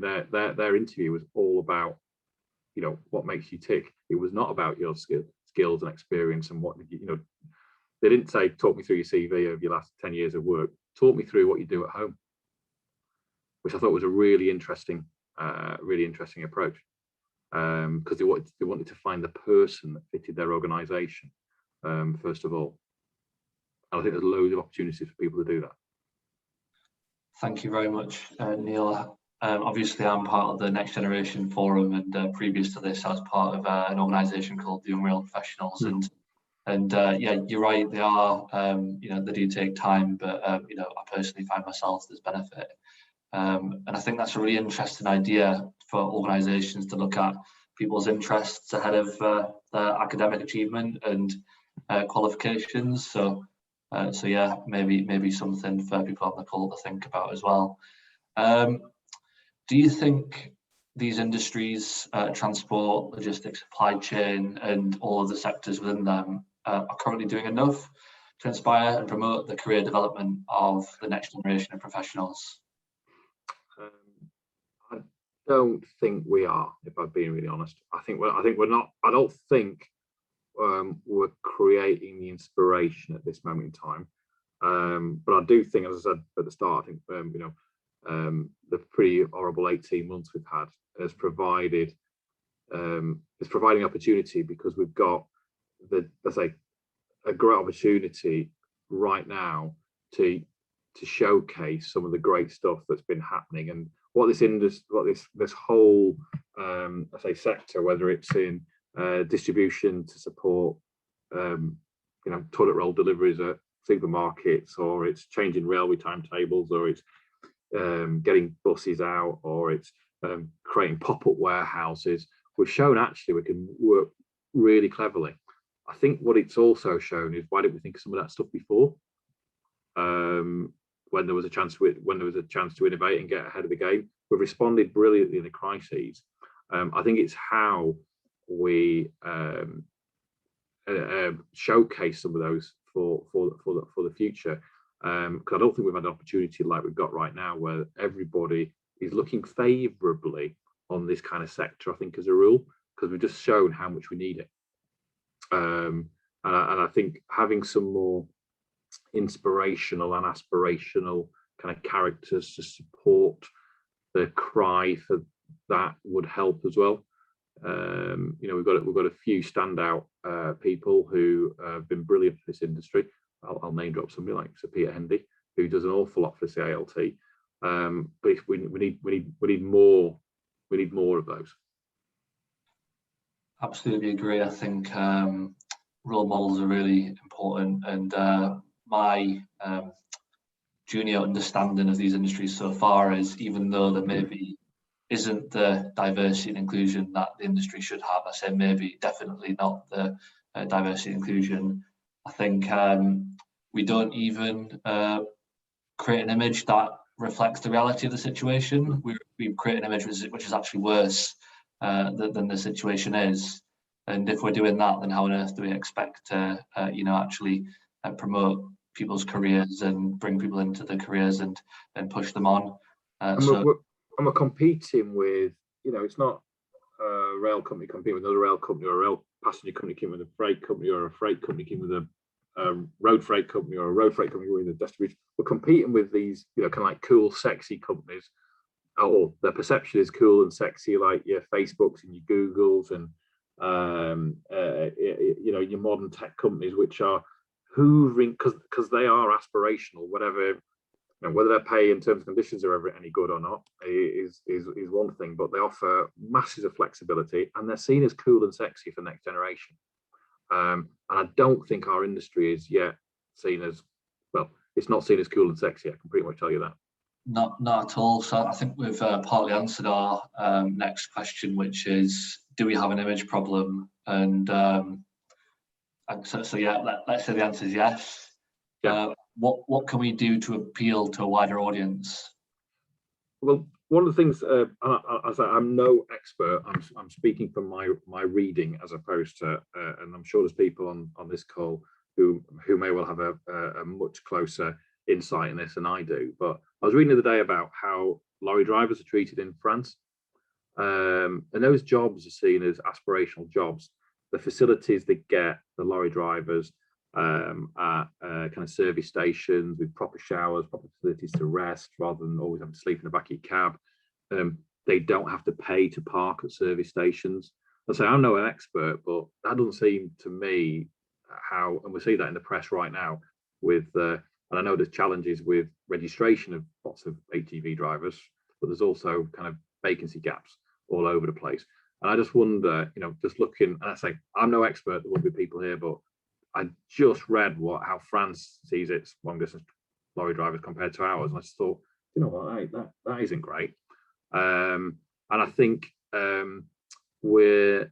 their interview was all about what makes you tick. It was not about your skills and experience and what they didn't say talk me through your CV of your last 10 years of work. Talk me through what you do at home, which I thought was a really interesting approach. because they wanted to find the person that fitted their organisation first of all. And I think there's loads of opportunities for people to do that. Thank you very much, Neil. Obviously, I'm part of the Next Generation Forum, and previous to this, I was part of an organisation called the Young Rail Professionals. And yeah, you're right. They are, they do take time, but I personally find myself there's benefit. And I think that's a really interesting idea for organisations to look at people's interests ahead of their academic achievement and qualifications. So yeah, maybe something for people on the call to think about as well. Do you think these industries, transport, logistics, supply chain, and all of the sectors within them are currently doing enough to inspire and promote the career development of the next generation of professionals? I don't think we are, if I'm being really honest. I think we're not. I don't think we're creating the inspiration at this moment in time. But I do think, as I said at the start, I think the pretty horrible 18 months we've had has provided is providing opportunity, because we've got a great opportunity right now to showcase some of the great stuff that's been happening, and what this whole sector, whether it's in distribution to support toilet roll deliveries at supermarkets, or it's changing railway timetables, or it's getting buses out, or it's creating pop-up warehouses. We've shown actually we can work really cleverly. I think what it's also shown is, why didn't we think of some of that stuff before? When there was a chance to innovate and get ahead of the game, we've responded brilliantly in the crises. I think it's how we showcase some of those for the future. Because I don't think we've had an opportunity like we've got right now, where everybody is looking favourably on this kind of sector, I think, as a rule, because we've just shown how much we need it. And I think having some more inspirational and aspirational kind of characters to support the cry for that would help as well. We've got a few standout people who have been brilliant for this industry. I'll name drop somebody like Sir Peter Hendy, who does an awful lot for CILT. But we need more. We need more of those. Absolutely agree. I think role models are really important, and my junior understanding of these industries so far is, even though there maybe isn't the diversity and inclusion that the industry should have, I say maybe, definitely not the diversity and inclusion, I think we don't even create an image that reflects the reality of the situation. We create an image which is actually worse than the situation is. And if we're doing that, then how on earth do we expect to, actually promote people's careers and bring people into their careers and push them on? We're competing with, it's not a rail company competing with another rail company, or a rail passenger company competing with a freight company, or a freight company competing with a road freight company, or a road freight company with a distribution. We're competing with these, kind of like cool, sexy companies, or their perception is cool and sexy, like your Facebooks and your Googles and your modern tech companies, which are hoovering because they are aspirational. Whatever, whether their pay and terms and conditions are ever any good or not is one thing, but they offer masses of flexibility, and they're seen as cool and sexy for the next generation. And I don't think our industry is yet seen as, well, it's not seen as cool and sexy. I can pretty much tell you that. Not at all. So I think we've partly answered our next question, which is, do we have an image problem? And so yeah, let's say the answer is yes. Yeah. What can we do to appeal to a wider audience? Well, one of the things, I'm no expert. I'm speaking from my reading, as opposed to, and I'm sure there's people on this call who may well have a much closer insight in this than I do. But I was reading the other day about how lorry drivers are treated in France, and those jobs are seen as aspirational jobs. The facilities they get, the lorry drivers, at kind of service stations with proper showers, proper facilities to rest, rather than always having to sleep in the back of your cab. they don't have to pay to park at service stations. I say I'm no expert, but that doesn't seem to me how, and we see that in the press right now with, and I know there's challenges with registration of lots of HGV drivers, but there's also kind of vacancy gaps all over the place. And I just wonder, you know, just looking, and I say I'm no expert, there will be people here, but I just read how France sees its long distance lorry drivers compared to ours, and I just thought, you know what, that isn't great. And I think we're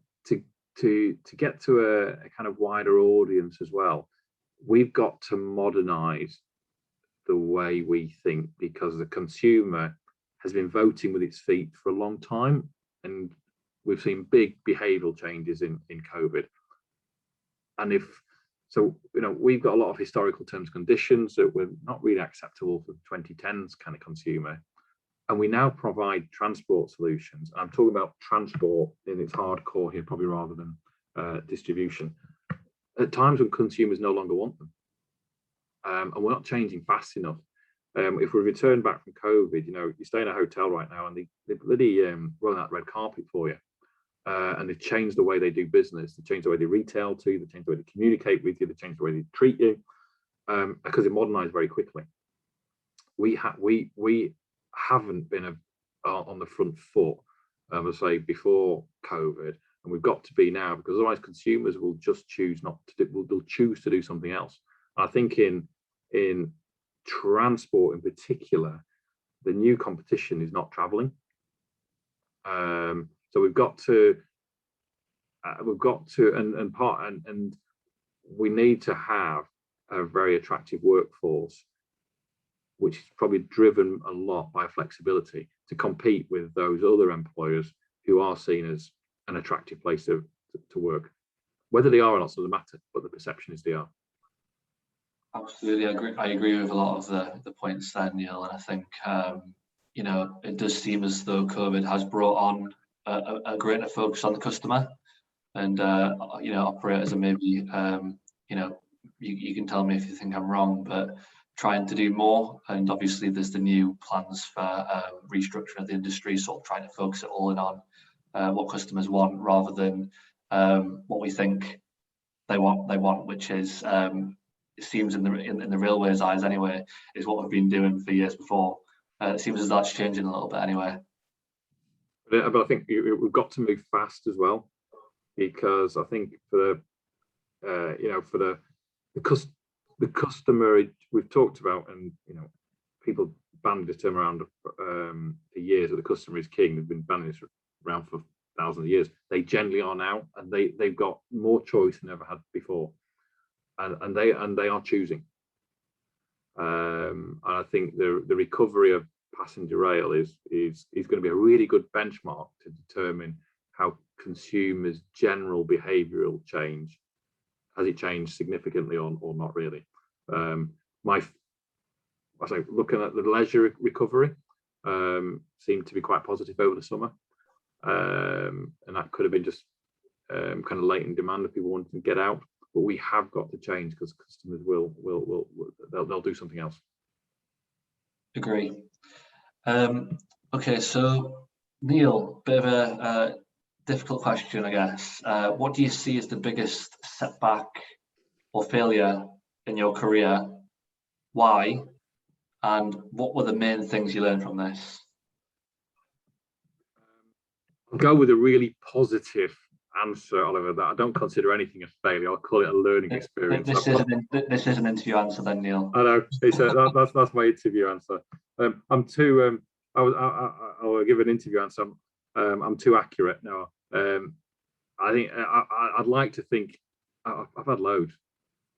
to get to a kind of wider audience as well, we've got to modernize the way we think, because the consumer has been voting with its feet for a long time, and we've seen big behavioral changes in COVID. And so, you know, we've got a lot of historical terms and conditions that were not really acceptable for 2010s kind of consumer. And we now provide transport solutions. I'm talking about transport in its hardcore here, probably rather than distribution, at times when consumers no longer want them. And we're not changing fast enough. If we return back from COVID, you know, you stay in a hotel right now and they bloody run out red carpet for you. And they've changed the way they do business. They changed the way they retail to you. They changed the way they communicate with you. They changed the way they treat you, because they modernized very quickly. We haven't been on the front foot, I say, before COVID, and we've got to be now, because otherwise consumers will just choose not to do. They'll choose to do something else. I think in transport in particular, the new competition is not traveling. So we've got to, and we need to have a very attractive workforce, which is probably driven a lot by flexibility, to compete with those other employers who are seen as an attractive place to work. Whether they are or not doesn't matter, but the perception is they are. Absolutely, I agree with a lot of the points there, Neil, and I think you know, it does seem as though COVID has brought on a greater focus on the customer, and you know, operators are maybe you know, you can tell me if you think I'm wrong, but trying to do more. And obviously there's the new plans for restructuring of the industry, sort of trying to focus it all in on what customers want rather than what we think they want, which is it seems in the railways' eyes anyway, is what we've been doing for years before. It seems as that's changing a little bit anyway. But I think we've got to move fast as well, because I think for you know, for the customer, we've talked about, and you know, people banned this term around for years, that the customer is king. They've been banning this around for thousands of years. They generally are now, and they've got more choice than ever had before, and they are choosing. And I think the recovery of passenger rail is going to be a really good benchmark to determine how consumers' general behavioural change, has it changed significantly or not really. I say, looking at the leisure recovery, seemed to be quite positive over the summer, and that could have been just kind of latent demand of people wanting to get out. But we have got to change, because customers they'll do something else. Agree. Okay, so Neil, bit of a difficult question, I guess. What do you see as the biggest setback or failure in your career? Why? And what were the main things you learned from this? I'll go with a really positive answer, Oliver, that I don't consider anything a failure. I'll call it a learning experience. This is an interview answer then, Neil. I know, that's my interview answer. I'm too, I'll give an interview answer. I'm too accurate now. I think I'd like to think I've had loads,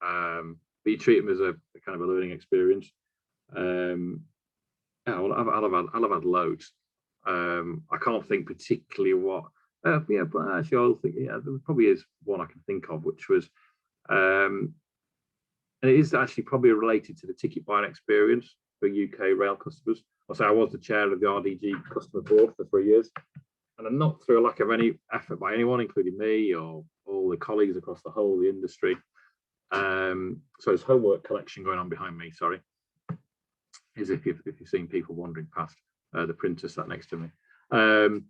but you treat them as a kind of a learning experience. Yeah, well, I'll have had loads. I can't think particularly what. Yeah, but actually, I'll think. Yeah, there probably is one I can think of, which was, and it is actually probably related to the ticket buying experience for UK rail customers. I'll say I was the chair of the RDG customer board for 3 years, and I'm not through a lack of any effort by anyone, including me or all the colleagues across the whole of the industry. So there's homework collection going on behind me. Sorry, is if you've seen people wandering past, the printer sat next to me. Sorry,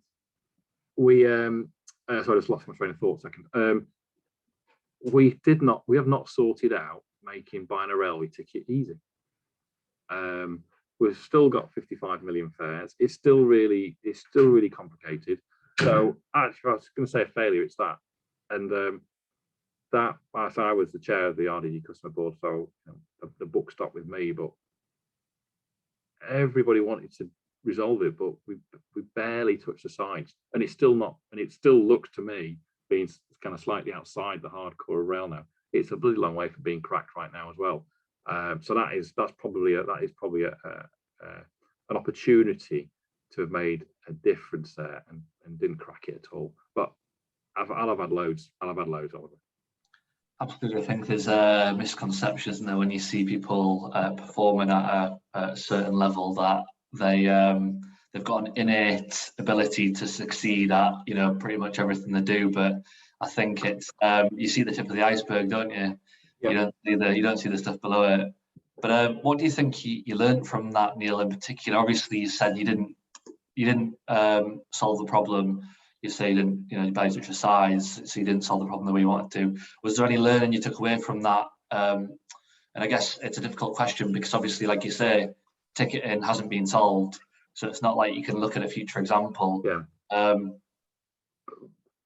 I just lost my train of thought a second. We have not sorted out making buying a railway ticket easy. We've still got 55 million fares. It's still really complicated. So actually, I was going to say a failure. It's that, and that. I was the chair of the RDG customer board, so the buck stopped with me. But everybody wanted to resolve it, but we barely touched the sides, and it's still not. And it still looks to me being kind of slightly outside the hardcore of rail now. It's a bloody long way from being cracked right now as well. So that's probably an opportunity to have made a difference there, and didn't crack it at all. But I'll have had loads. Oliver. Absolutely, I think there's misconceptions there when you see people performing at a certain level that they've got an innate ability to succeed at pretty much everything they do. But I think it's you see the tip of the iceberg, don't you? Yep. You don't see the stuff below it. But what do you think you learned from that, Neil, in particular? Obviously, you said you didn't solve the problem. You say you didn't, you buy such a size, so you didn't solve the problem the way you wanted to. Was there any learning you took away from that? And I guess it's a difficult question because obviously, like you say, ticketing hasn't been solved, so it's not like you can look at a future example. Yeah.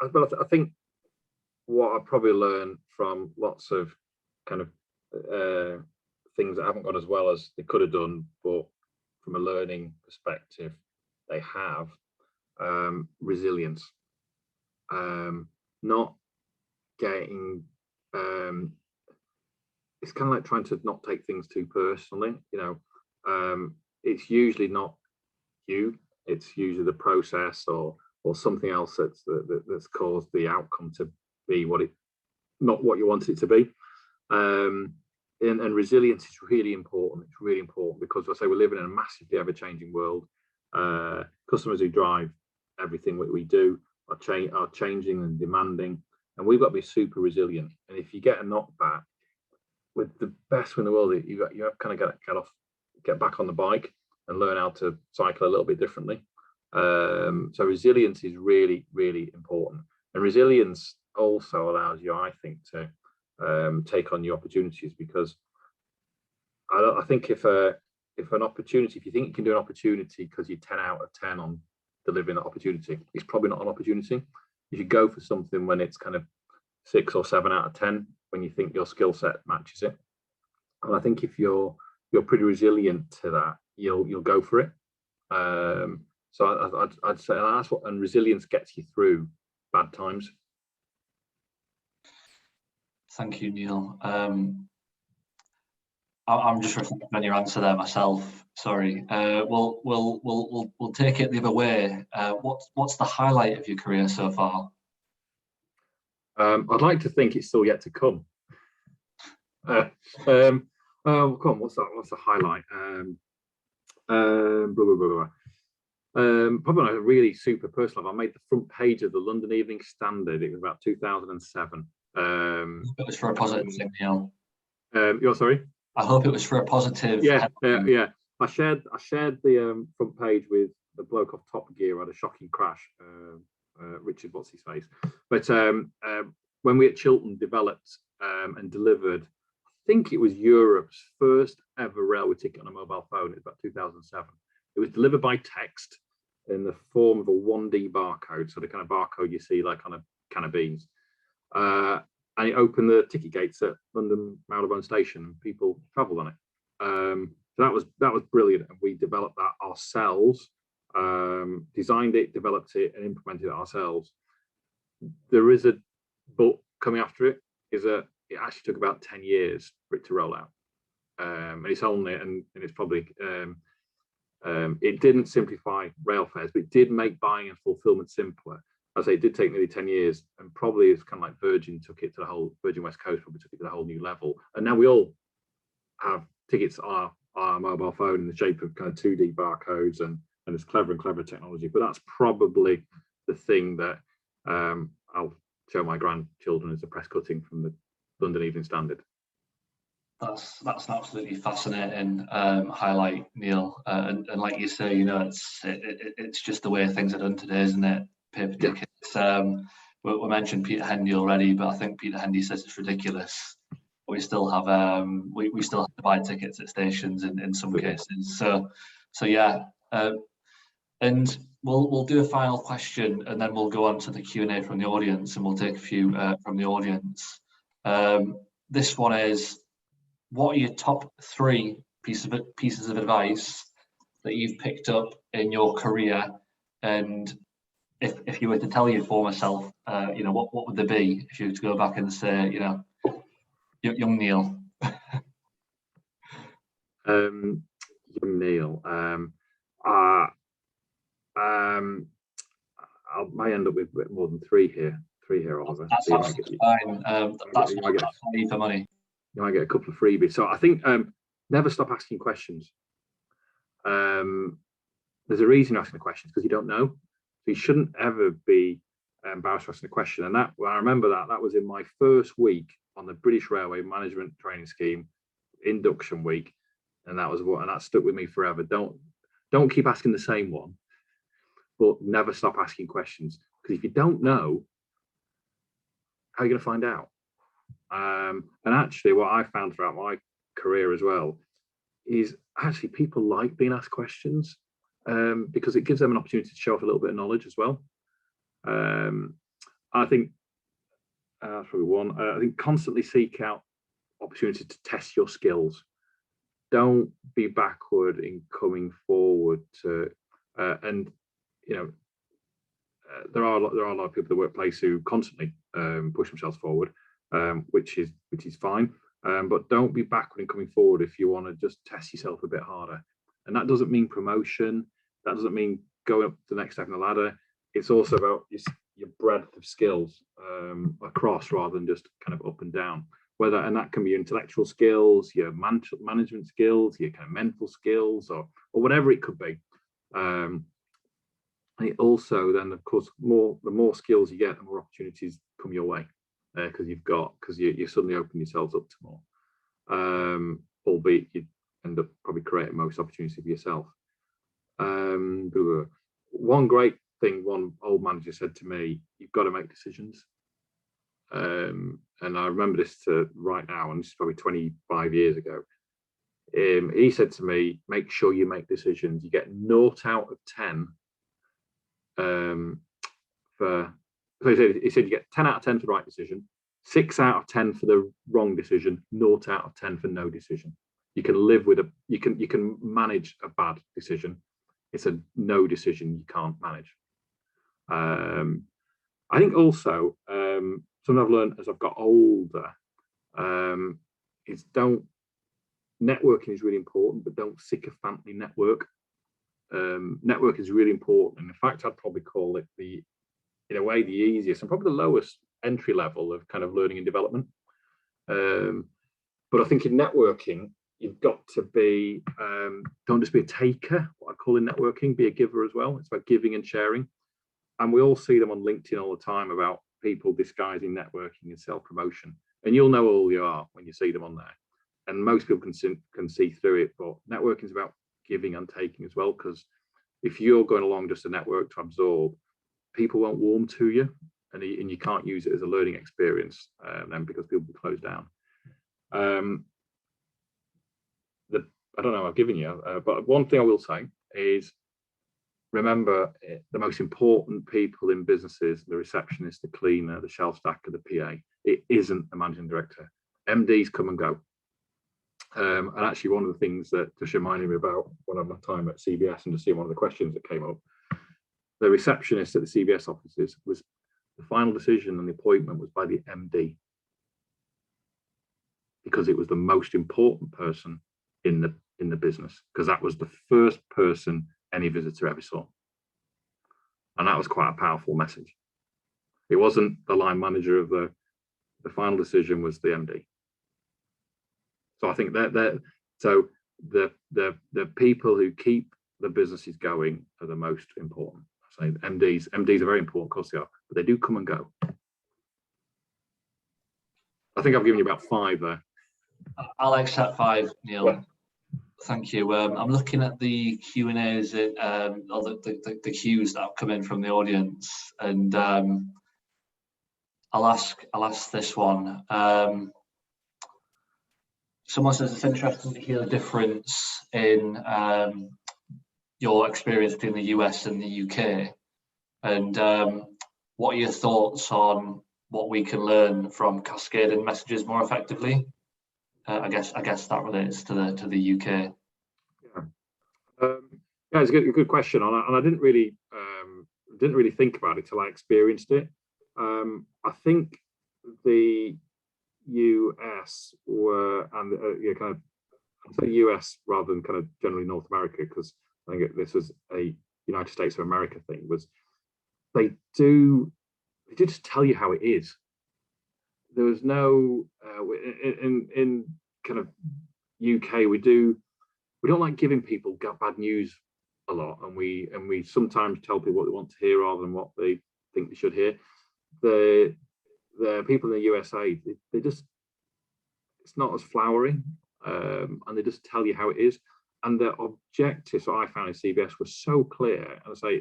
But I think what I probably learned from lots of kind of things that haven't gone as well as they could have done, but from a learning perspective, they have resilience. Not getting it's kind of like trying to not take things too personally. It's usually not you, it's usually the process or something else that's caused the outcome to be not what you wanted it to be. And resilience is really important. It's really important because I say we're living in a massively ever-changing world. Customers who drive everything we do are changing and demanding, and we've got to be super resilient. And if you get a knockback, with the best in the world, you have kind of get back on the bike and learn how to cycle a little bit differently. So resilience is really, really important, and resilience also allows you, I think, to take on new opportunities, because I think if an opportunity, if you think you can do an opportunity because you're 10 out of 10 on delivering that opportunity, it's probably not an opportunity. You should go for something when it's kind of 6 or 7 out of 10 when you think your skill set matches it. And I think if you're pretty resilient to that, you'll go for it. So I'd say that's what, and resilience gets you through bad times. Thank you, Neil. I'm just reflecting on your answer there myself. Sorry. We'll take it the other way. What's the highlight of your career so far? I'd like to think it's still yet to come. Come on, what's the highlight? Probably not a really super personal. I made the front page of the London Evening Standard. It was about 2007. It was for a positive thing, Neil. You're sorry? I hope it was for a positive. Yeah. I shared the front page with the bloke off Top Gear who had a shocking crash. Richard, what's his face? But when we at Chiltern developed and delivered, I think it was Europe's first ever railway ticket on a mobile phone. It was about 2007. It was delivered by text in the form of a 1D barcode, so the kind of barcode you see like on a can of beans. And it opened the ticket gates at London Marylebone Station, and people travelled on it. So that was brilliant, and we developed that ourselves, designed it, developed it, and implemented it ourselves. There is a but coming after it. It actually took about 10 years for it to roll out, and it's only and it's probably it didn't simplify rail fares, but it did make buying and fulfilment simpler. I say it did take nearly 10 years, and probably it's kind of like Virgin took it to the whole Virgin West Coast, probably took it to the whole new level. And now we all have tickets on our mobile phone in the shape of kind of 2D barcodes, and it's clever technology. But that's probably the thing that I'll show my grandchildren as a press cutting from the London Evening Standard. That's an absolutely fascinating highlight, Neil. And like you say, you know, it's just the way things are done today, isn't it? Paper tickets. We mentioned Peter Hendy already, but I think Peter Hendy says it's ridiculous. We still have we still have to buy tickets at stations in some cases. So yeah. And we'll do a final question, and then we'll go on to the Q&A from the audience, and we'll take a few from the audience. This one is, what are your top 3 pieces of advice that you've picked up in your career? And if you were to tell your former self, you know, what would they be if you were to go back and say, you know, young Neil? Young Neil. I might end up with a bit more than 3 here. 3 here, Oliver. That's absolutely fine. That's value for money. You might get a couple of freebies. So I think never stop asking questions. There's a reason you're asking the questions, because you don't know. So you shouldn't ever be embarrassed for asking a question. And that, I remember that was in my first week on the British Railway Management Training Scheme induction week, and that stuck with me forever. Don't keep asking the same one, but never stop asking questions, because if you don't know, how are you going to find out? And actually, what I found throughout my career as well is actually people like being asked questions, because it gives them an opportunity to show off a little bit of knowledge as well. I think that's probably one. I think constantly seek out opportunities to test your skills. Don't be backward in coming forward to, and you know, there are a lot of people in the workplace who constantly push themselves forward, which is fine. But don't be backward in coming forward if you want to just test yourself a bit harder. And that doesn't mean promotion. That doesn't mean going up the next step in the ladder. It's also about your breadth of skills across, rather than just kind of up and down. And that can be your intellectual skills, your management skills, your kind of mental skills, or whatever it could be. And it also then, of course, the more skills you get, the more opportunities come your way, because you suddenly open yourselves up to more. Albeit you end up probably creating most opportunities for yourself. One great thing one old manager said to me: you've got to make decisions. And I remember this right now, and this is probably 25 years ago. He said to me, make sure you make decisions. You get 0 out of 10 he said you get 10 out of 10 for the right decision, 6 out of 10 for the wrong decision, 0 out of 10 for no decision. You can live with you can manage a bad decision. It's a no decision you can't manage. I think also something I've learned as I've got older is networking is really important, but don't sycophantly network. Network is really important, and in fact I'd probably call it in a way the easiest and probably the lowest entry level of kind of learning and development. But I think in networking you've got to be don't just be a taker, what I call in networking, be a giver as well. It's about giving and sharing, and we all see them on LinkedIn all the time about people disguising networking and self-promotion, and you'll know all you are when you see them on there, and most people can see through it. But networking is about giving and taking as well, because if you're going along just a network to absorb, people won't warm to you, and you can't use it as a learning experience then, because people will close down. I don't know, I've given you, but one thing I will say is, remember, the most important people in businesses, the receptionist, the cleaner, the shelf stacker, the PA, it isn't the managing director. MDs come and go. And actually, one of the things that just reminded me about one of my time at CBS, and to see one of the questions that came up, the receptionist at the CBS offices was the final decision, and the appointment was by the MD, because it was the most important person in the business, because that was the first person any visitor ever saw, and that was quite a powerful message. It wasn't the line manager of the final decision was the MD. So I think that the people who keep the businesses going are the most important. I say MDs are very important, of course they are, but they do come and go. I think I've given you about 5 there. I'll accept 5, Neil. Yeah. Thank you. I'm looking at the Q&As, or the cues that have come in from the audience, and I'll ask this one. Someone says it's interesting to hear the difference in your experience between the US and the UK, and what are your thoughts on what we can learn from cascading messages more effectively? I guess that relates to the UK. Yeah, it's a good question, and I didn't really think about it till I experienced it. I think the US were, and kind of, I'd say US rather than kind of generally North America, because I think this was a United States of America thing. Was they just tell you how it is. There was no in kind of UK we don't like giving people bad news a lot, and we sometimes tell people what they want to hear rather than what they think they should hear. The people in the USA, they just, it's not as flowery, and they just tell you how it is. And the objectives that I found in CBS were so clear, and I say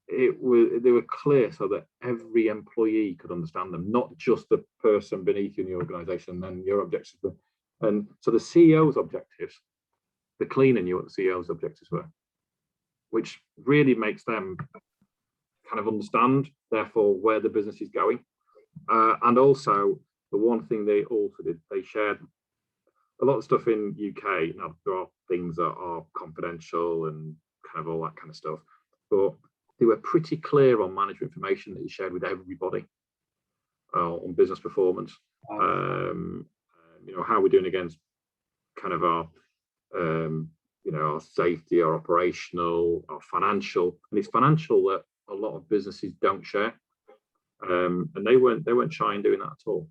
they were clear so that every employee could understand them, not just the person beneath you in the organisation. And then your objectives were, and so the CEO's objectives, the cleaner knew what the CEO's objectives were, which really makes them kind of understand, therefore, where the business is going. And also, the one thing they also did, they shared a lot of stuff in UK. Now, there are things that are confidential and kind of all that kind of stuff, but they were pretty clear on management information that you shared with everybody on business performance. How we're doing against kind of our our safety, our operational, our financial, and it's financial that a lot of businesses don't share, and they weren't shy in doing that at all.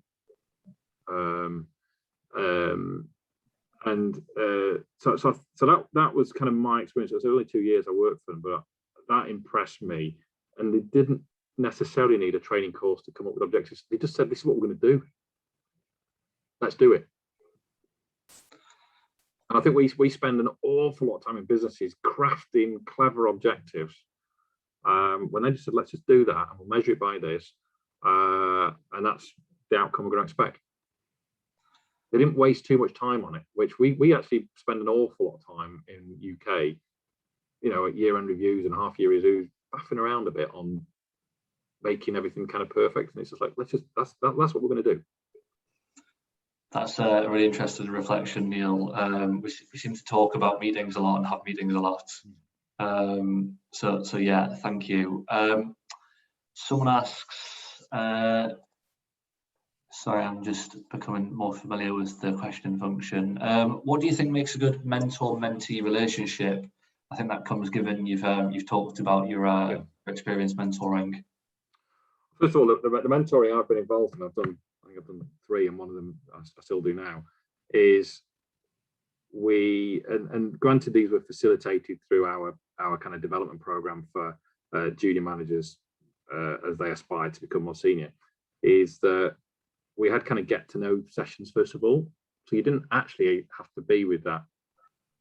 So that was kind of my experience. It was only 2 years I worked for them, but that impressed me. And they didn't necessarily need a training course to come up with objectives. They just said, "This is what we're going to do. Let's do it." And I think we spend an awful lot of time in businesses crafting clever objectives, when they just said, "Let's just do that, and we'll measure it by this," and that's the outcome we're going to expect. They didn't waste too much time on it, which we actually spend an awful lot of time in UK, at year-end reviews and half-year reviews, faffing around a bit on making everything kind of perfect. And it's just like, that's what we're going to do. That's a really interesting reflection, Neil. We seem to talk about meetings a lot and have meetings a lot. So yeah, thank you. Someone asks, sorry, I'm just becoming more familiar with the question function. What do you think makes a good mentor-mentee relationship? I think that comes given you've talked about your experience mentoring. First of all, the mentoring I've been involved in, I think I've done 3, and one of them I still do now, is and granted these were facilitated through our kind of development program for junior managers as they aspire to become more senior, is that we had kind of get to know sessions first of all. So you didn't actually have to be with that.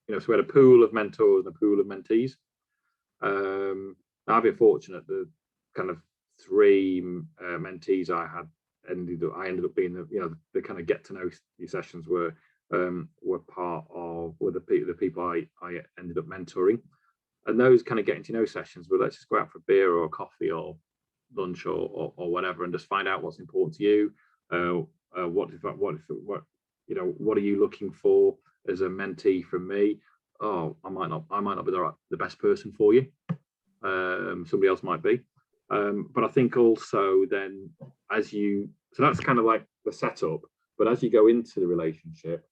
So we had a pool of mentors and a pool of mentees. I've been fortunate, the kind of 3 mentees I had ended up being the kind of get to know you sessions were part of the people I ended up mentoring. And those kind of getting to know sessions were, let's just go out for a beer or a coffee or lunch or whatever, and just find out what's important to you. What are you looking for as a mentee from me? Oh, I might not be the best person for you. Somebody else might be. But I think also then so that's kind of like the setup. But as you go into the relationship,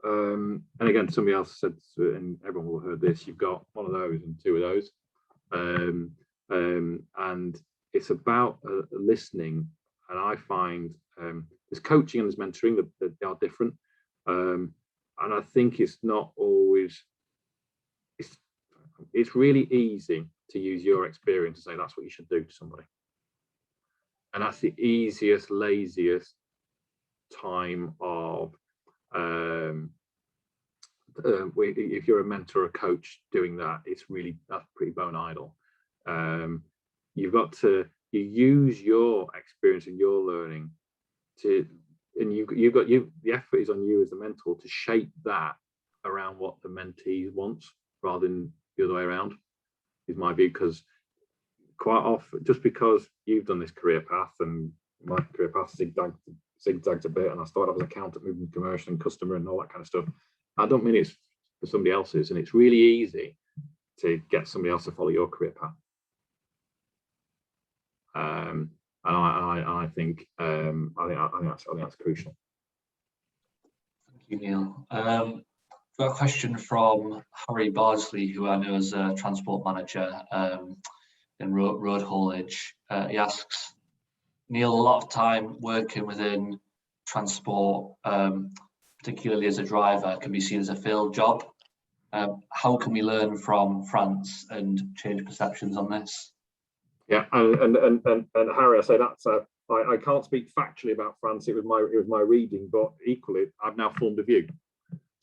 and again, somebody else said, and everyone will have heard this, you've got 1 of those and 2 of those, and it's about listening. And I find there's coaching and there's mentoring that they are different, and I think it's not always. It's really easy to use your experience to say that's what you should do to somebody, and that's the easiest, laziest time of if you're a mentor or a coach doing that, that's pretty bone idle. You've got to use your experience and your learning the effort is on you as the mentor to shape that around what the mentee wants rather than the other way around, is my view. Because quite often, just because you've done this career path, and my career path zigzags a bit, and I started off as an accountant, moving to commercial and customer and all that kind of stuff, I don't mean it's for somebody else's, and it's really easy to get somebody else to follow your career path. And I think that's crucial. Thank you, Neil. Got a question from Harry Bardsley, who I know is a transport manager in road haulage. He asks, Neil, a lot of time working within transport, particularly as a driver, can be seen as a failed job. How can we learn from France and change perceptions on this? Yeah, and Harry, I say that's I can't speak factually about France. It was my reading, but equally, I've now formed a view.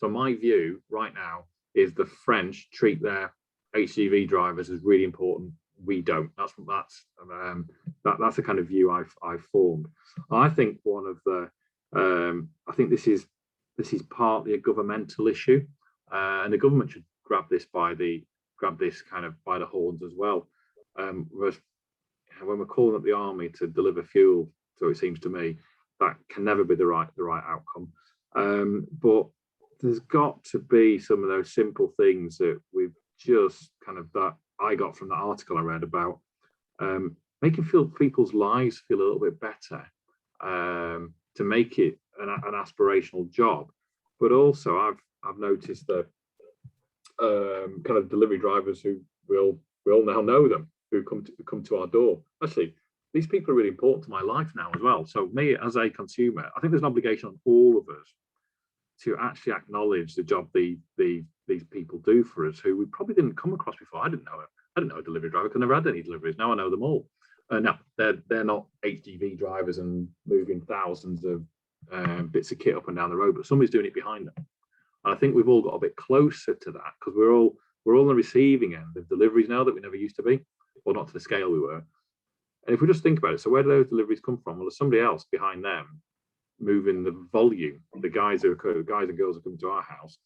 So my view right now is the French treat their HGV drivers as really important. We don't. That's the kind of view I've formed. I think one of the I think this is partly a governmental issue, and the government should grab this by the horns as well. When we're calling up the army to deliver fuel, so it seems to me that can never be the right outcome. But there's got to be some of those simple things that we've just that I got from that article I read about making people's lives feel a little bit better, to make it an aspirational job. But also I've noticed that delivery drivers who we all now know them, who come to our door. Actually, these people are really important to my life now as well. So me as a consumer, I think there's an obligation on all of us to actually acknowledge the job these people do for us, who we probably didn't come across before. I didn't know a delivery driver, because I never had any deliveries. Now I know them all. No, they're not HGV drivers and moving thousands of bits of kit up and down the road, but somebody's doing it behind them. And I think we've all got a bit closer to that, because we're all on the receiving end of deliveries now that we never used to be, or not to the scale we were. And if we just think about it, so where do those deliveries come from? Well, there's somebody else behind them moving the volume. The guys and girls who come to our house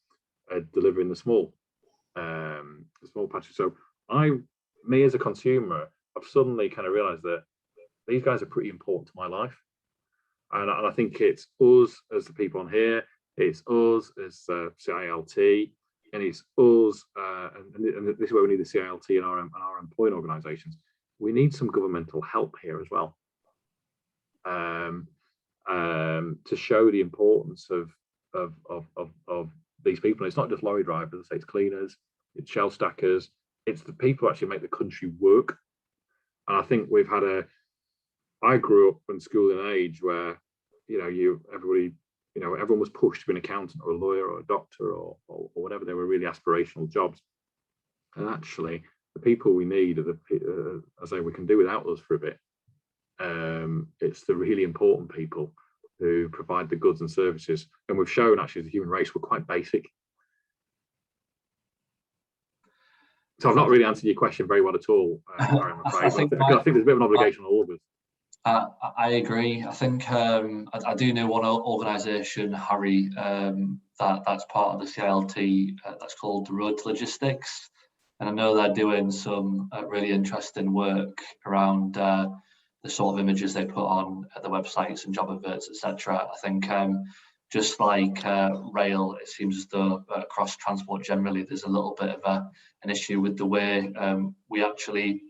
are delivering the small patches. So me as a consumer, I've suddenly realized that these guys are pretty important to my life. And I think it's us as the people on here, it's us as CILT, and it's us, and this is where we need the CILT and our employing organisations. We need some governmental help here as well, to show the importance of these people. And it's not just lorry drivers, it's cleaners, it's shell stackers, it's the people who actually make the country work. And I think I grew up in school in an age where everyone was pushed to be an accountant or a lawyer or a doctor or whatever. They were really aspirational jobs. And actually, the people we need are we can do without us for a bit. It's the really important people who provide the goods and services. And we've shown actually the human race, we're quite basic. So I've not really answered your question very well at all. I'm afraid. I think there's a bit of an obligation on all of us. I agree. I think I do know one organisation, Harry, that's part of the CILT, that's called the Road to Logistics, and I know they're doing some really interesting work around the sort of images they put on the websites and job adverts, etc. I think just like rail, it seems as though across transport generally, there's a little bit of an issue with the way we actually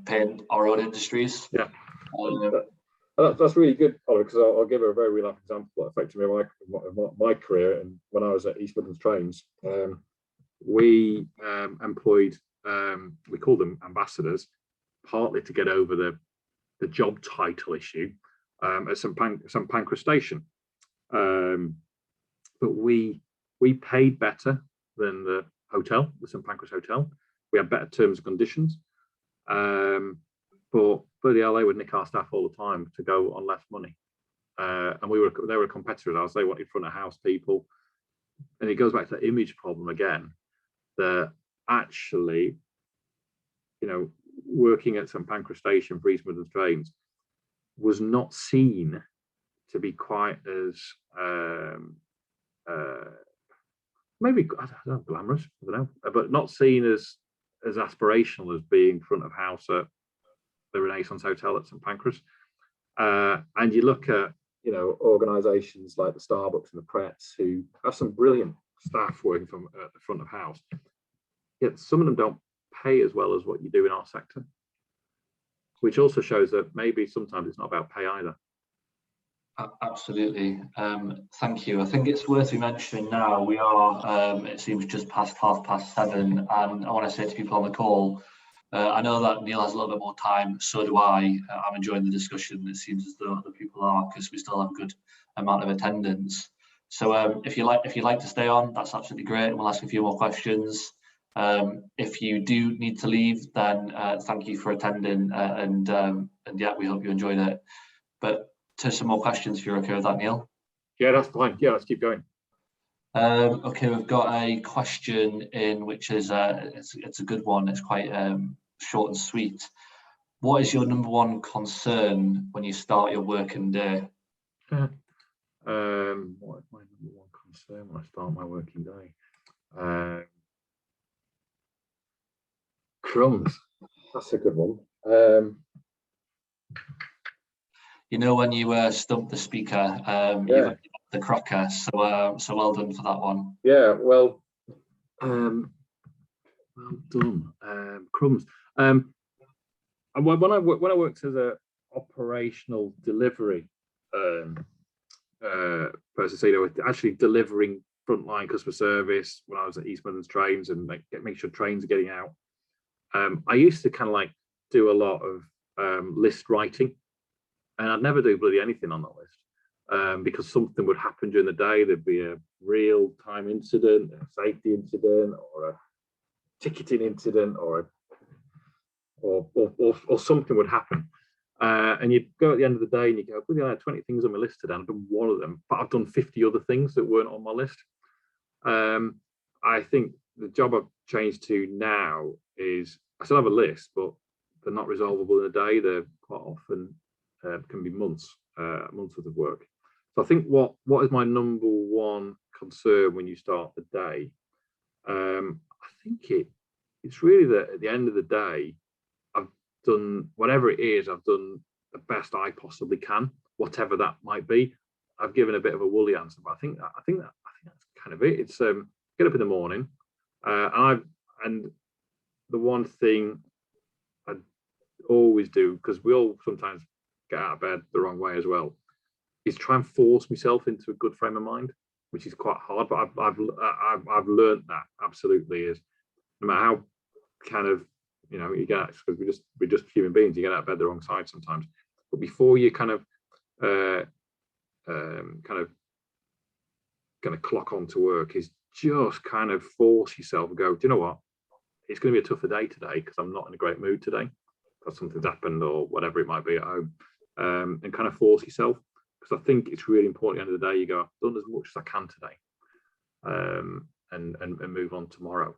paint our own industries. Yeah, that's really good, Oliver, because I'll give a very real life example that affected me in my career. And when I was at East Midlands Trains, we employed, we called them ambassadors, partly to get over the job title issue at St Pancras Station. But we paid better than the St Pancras Hotel. We had better terms and conditions. But bloody hell, they would nick our staff all the time to go on less money. and they were a competitor of ours. They wanted front of house people, and it goes back to the image problem again. That actually, working at St Pancras Station for East Midlands Trains was not seen to be quite as maybe, I don't know, glamorous, I don't know, but not seen as aspirational as being front of house at the Renaissance Hotel at St Pancras. And you look at, organisations like the Starbucks and the Pretz, who have some brilliant staff working from at the front of house, yet some of them don't pay as well as what you do in our sector, which also shows that maybe sometimes it's not about pay either. Absolutely. Thank you. I think it's worth mentioning now we are, it seems, just past 7:30, and I want to say to people on the call, I know that Neil has a little bit more time, so do I. I'm enjoying the discussion. It seems as though other people are, because we still have a good amount of attendance. So if you like to stay on, that's absolutely great. We'll ask a few more questions. If you do need to leave, then thank you for attending, and yeah, we hope you enjoyed it. But to some more questions, if you're okay with that, Neil. Yeah, that's fine. Yeah, let's keep going. Okay, we've got a question in which is it's a good one. It's quite short and sweet. What is your number one concern when you start your working day? What is my number one concern when I start my working day? Crumbs. That's a good one. When you stump the speaker, yeah. The crocker. So well done for that one. Yeah, well done. Crumbs. And when I worked as a operational delivery person, actually delivering frontline customer service when I was at East Midlands Trains and make sure trains are getting out. I used to kind of do a lot of list writing, and I'd never do bloody anything on that list because something would happen during the day. There'd be a real-time incident, a safety incident, or a ticketing incident, or something would happen. And you'd go at the end of the day and you go, well, I had 20 things on my list today. I've done one of them, but I've done 50 other things that weren't on my list. I think the job I've changed to now is I still have a list, but they're not resolvable in a day. They're quite often can be months worth of work. So I think what is my number one concern when you start the day? I think it's really that at the end of the day, I've done whatever it is. I've done the best I possibly can, whatever that might be. I've given a bit of a woolly answer, but I think that's kind of it. It's get up in the morning, and the one thing I always do, because we all sometimes get out of bed the wrong way as well, is try and force myself into a good frame of mind, which is quite hard. But I've learned that absolutely is no matter how kind of you get, because we're just human beings, you get out of bed the wrong side sometimes. But before you kind of clock on to work, is just kind of force yourself and go, do you know what? It's going to be a tougher day today because I'm not in a great mood today because something's happened or whatever it might be at home, and kind of force yourself, because I think it's really important at the end of the day you go, I've done as much as I can today, and move on tomorrow.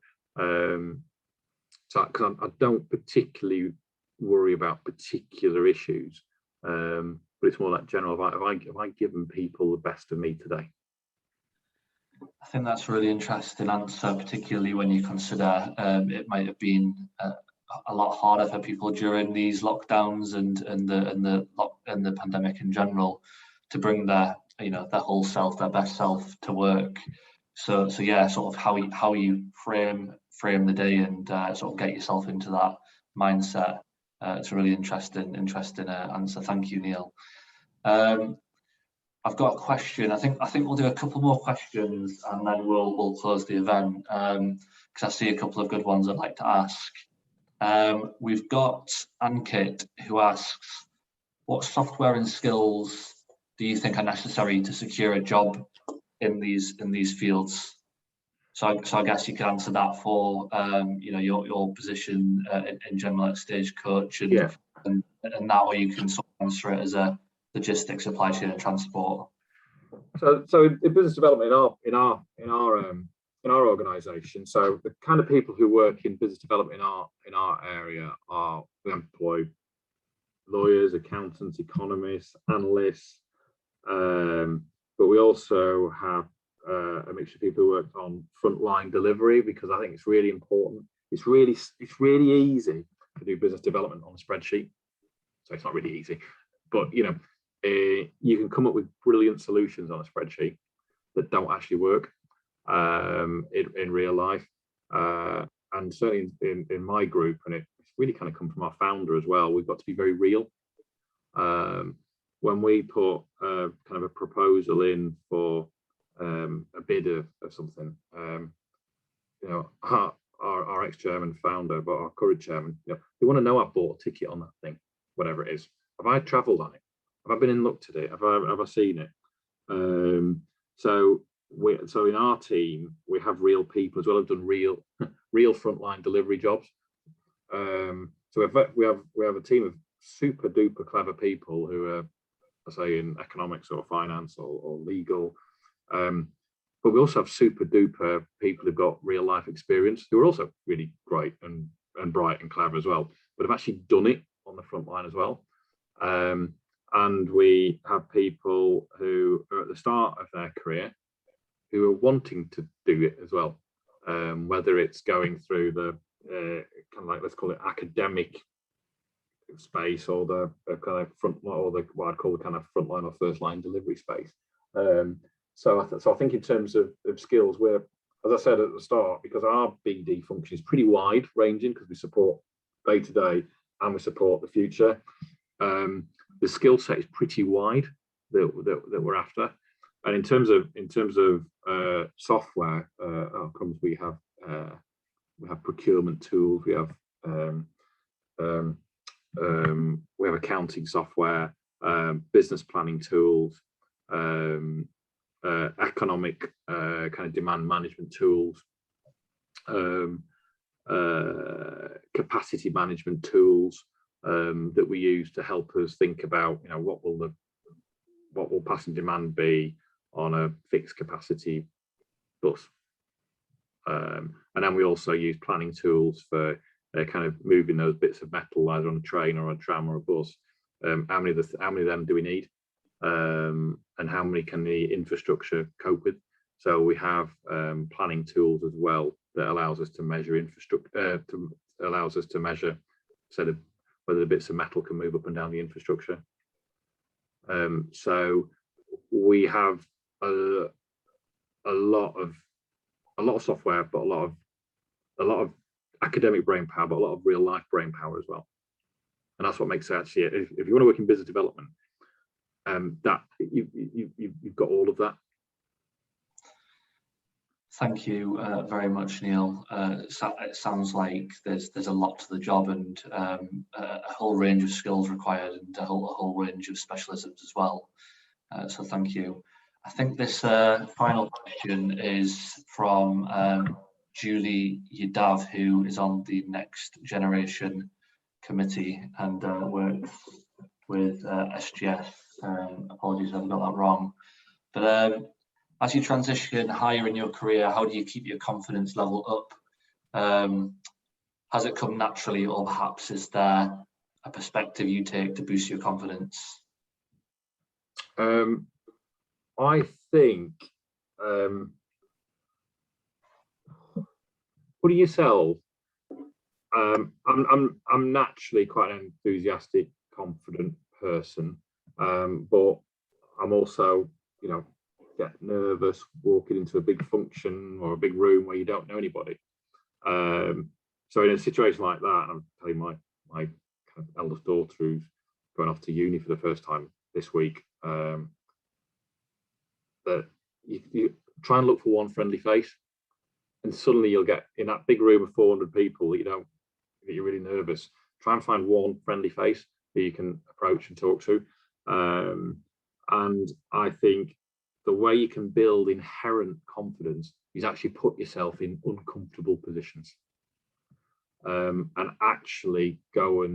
So because I don't particularly worry about particular issues, but it's more like general, have I given people the best of me today? I think that's a really interesting answer, particularly when you consider it might have been a lot harder for people during these lockdowns and the pandemic in general to bring their whole self, their best self to work. So yeah, sort of how you frame the day and sort of get yourself into that mindset. It's a really interesting answer. Thank you, Neil. I've got a question. I think we'll do a couple more questions and then we'll close the event, because I see a couple of good ones I'd like to ask. We've got Ankit, who asks, what software and skills do you think are necessary to secure a job in these fields? So I guess you could answer that for your position in general at Stagecoach, and yeah. and that way you can sort of answer it as a logistics, supply chain, and transport? So in business development in our organisation, so the kind of people who work in business development in our area are, we employ lawyers, accountants, economists, analysts, but we also have a mixture of people who work on frontline delivery, because I think it's really important. It's really easy to do business development on a spreadsheet. So it's not really easy, but you know, you can come up with brilliant solutions on a spreadsheet that don't actually work in real life. And certainly in my group, and it's really kind of come from our founder as well, we've got to be very real. When we put kind of a proposal in for a bid of something, you know, our ex-chairman founder, but our current chairman, you know, they want to know I've bought a ticket on that thing, whatever it is. Have I travelled on it? Have I been and looked at it? Have I seen it? So in our team, we have real people as well, who've done real frontline delivery jobs. So we have a team of super duper clever people who are, I say, in economics or finance or legal. But we also have super duper people who've got real life experience, who are also really great and bright and clever as well, but have actually done it on the front line as well. And we have people who are at the start of their career who are wanting to do it as well, whether it's going through the kind of like, let's call it academic space, or the kind of front, or the what I'd call the kind of frontline or first line delivery space. So I think in terms of skills, we're, as I said at the start, because our BD function is pretty wide ranging, because we support day to day and we support the future. The skill set is pretty wide that we're after. And in terms of software outcomes, we have procurement tools, we have accounting software, business planning tools, economic kind of demand management tools, capacity management tools that we use to help us think about, you know, what will passenger demand be on a fixed capacity bus. And then we also use planning tools for kind of moving those bits of metal either on a train or a tram or a bus. How many of them do we need? And how many can the infrastructure cope with? So we have planning tools as well that allows us to measure infrastructure, allows us to measure sort of whether the bits of metal can move up and down the infrastructure. So we have a lot of software, but a lot of academic brain power, but a lot of real life brain power as well. And that's what makes it actually, if you want to work in business development, that you've got all of that. Thank you very much, Neil. It sounds like there's a lot to the job, and a whole range of skills required, and a whole range of specialisms as well. So thank you. I think this final question is from Julie Yadav, who is on the Next Generation committee and works with SGS. Apologies if I've got that wrong. But as you transition higher in your career, how do you keep your confidence level up? Has it come naturally, or perhaps is there a perspective you take to boost your confidence? I think putting yourself, I'm naturally quite an enthusiastic, confident person, but I'm also, you know, get nervous walking into a big function or a big room where you don't know anybody. So in a situation like that, I'm telling my kind of eldest daughter, who's going off to uni for the first time this week, that you try and look for one friendly face, and suddenly you'll get in that big room of 400 people that you're really nervous. Try and find one friendly face that you can approach and talk to. And I think the way you can build inherent confidence is actually put yourself in uncomfortable positions, and actually go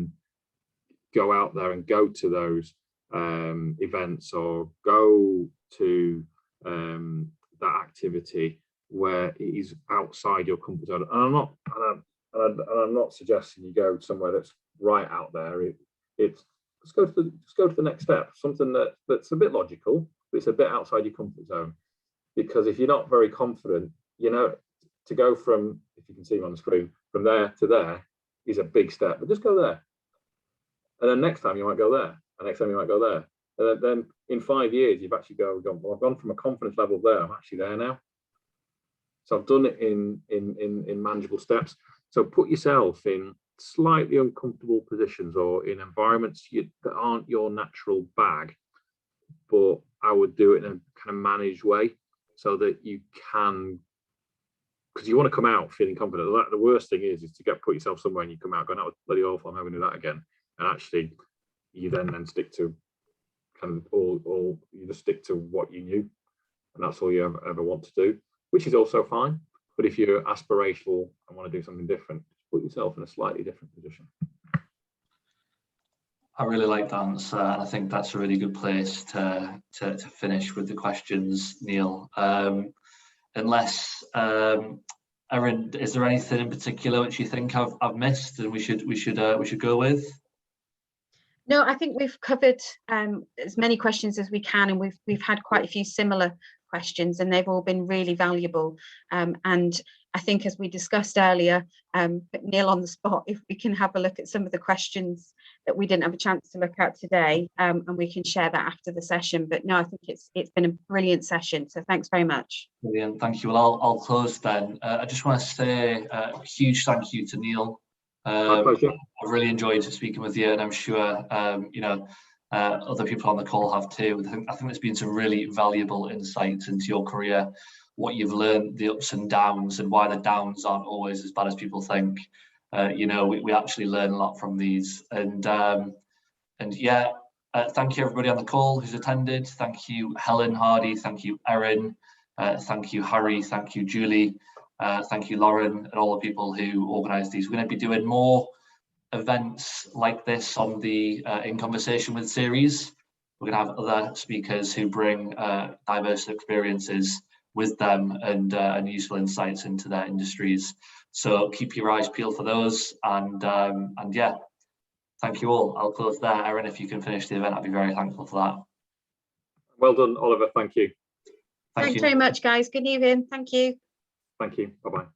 out there and go to those events or go to that activity where it is outside your comfort zone. And I'm not suggesting you go somewhere that's right out there. It's just go to the next step, something that's a bit logical, but it's a bit outside your comfort zone. Because if you're not very confident, you know, to go from, if you can see me on the screen, from there to there is a big step, but just go there. And then next time you might go there, and next time you might go there. And then in 5 years, you've actually gone, well, I've gone from a confidence level there, I'm actually there now. So I've done it in manageable steps. So put yourself in slightly uncomfortable positions or in environments that aren't your natural bag, but I would do it in a kind of managed way so that you can, because you want to come out feeling confident. The worst thing is to put yourself somewhere and you come out going, that was bloody awful, I'm never going to do that again. And actually you then stick to kind of all you just stick to what you knew, and that's all you ever want to do, which is also fine. But if you're aspirational and want to do something different, put yourself in a slightly different position. I really like that answer, and I think that's a really good place to finish with the questions, Neil. Unless Erin, is there anything in particular which you think I've missed and we should go with? No, I think we've covered as many questions as we can, and we've had quite a few similar questions, and they've all been really valuable. And I think, as we discussed earlier, put Neil on the spot, if we can have a look at some of the questions that we didn't have a chance to look at today, and we can share that after the session. But no, I think it's been a brilliant session. So thanks very much. Brilliant, thank you. Well, I'll close then. I just want to say a huge thank you to Neil. I've really enjoyed speaking with you, and I'm sure you know, other people on the call have too. I think there's been some really valuable insights into your career, what you've learned, the ups and downs, and why the downs aren't always as bad as people think. You know, we actually learn a lot from these, and yeah, thank you everybody on the call who's attended. Thank you Helen Hardy, thank you Erin, thank you Harry, thank you Julie. Thank you, Lauren, and all the people who organised these. We're going to be doing more events like this on the In Conversation With series. We're going to have other speakers who bring diverse experiences with them and useful insights into their industries. So keep your eyes peeled for those. And yeah, thank you all. I'll close there. Erin, if you can finish the event, I'd be very thankful for that. Well done, Oliver. Thank you. Thanks very much, guys. Good evening. Thank you. Thank you. Bye-bye.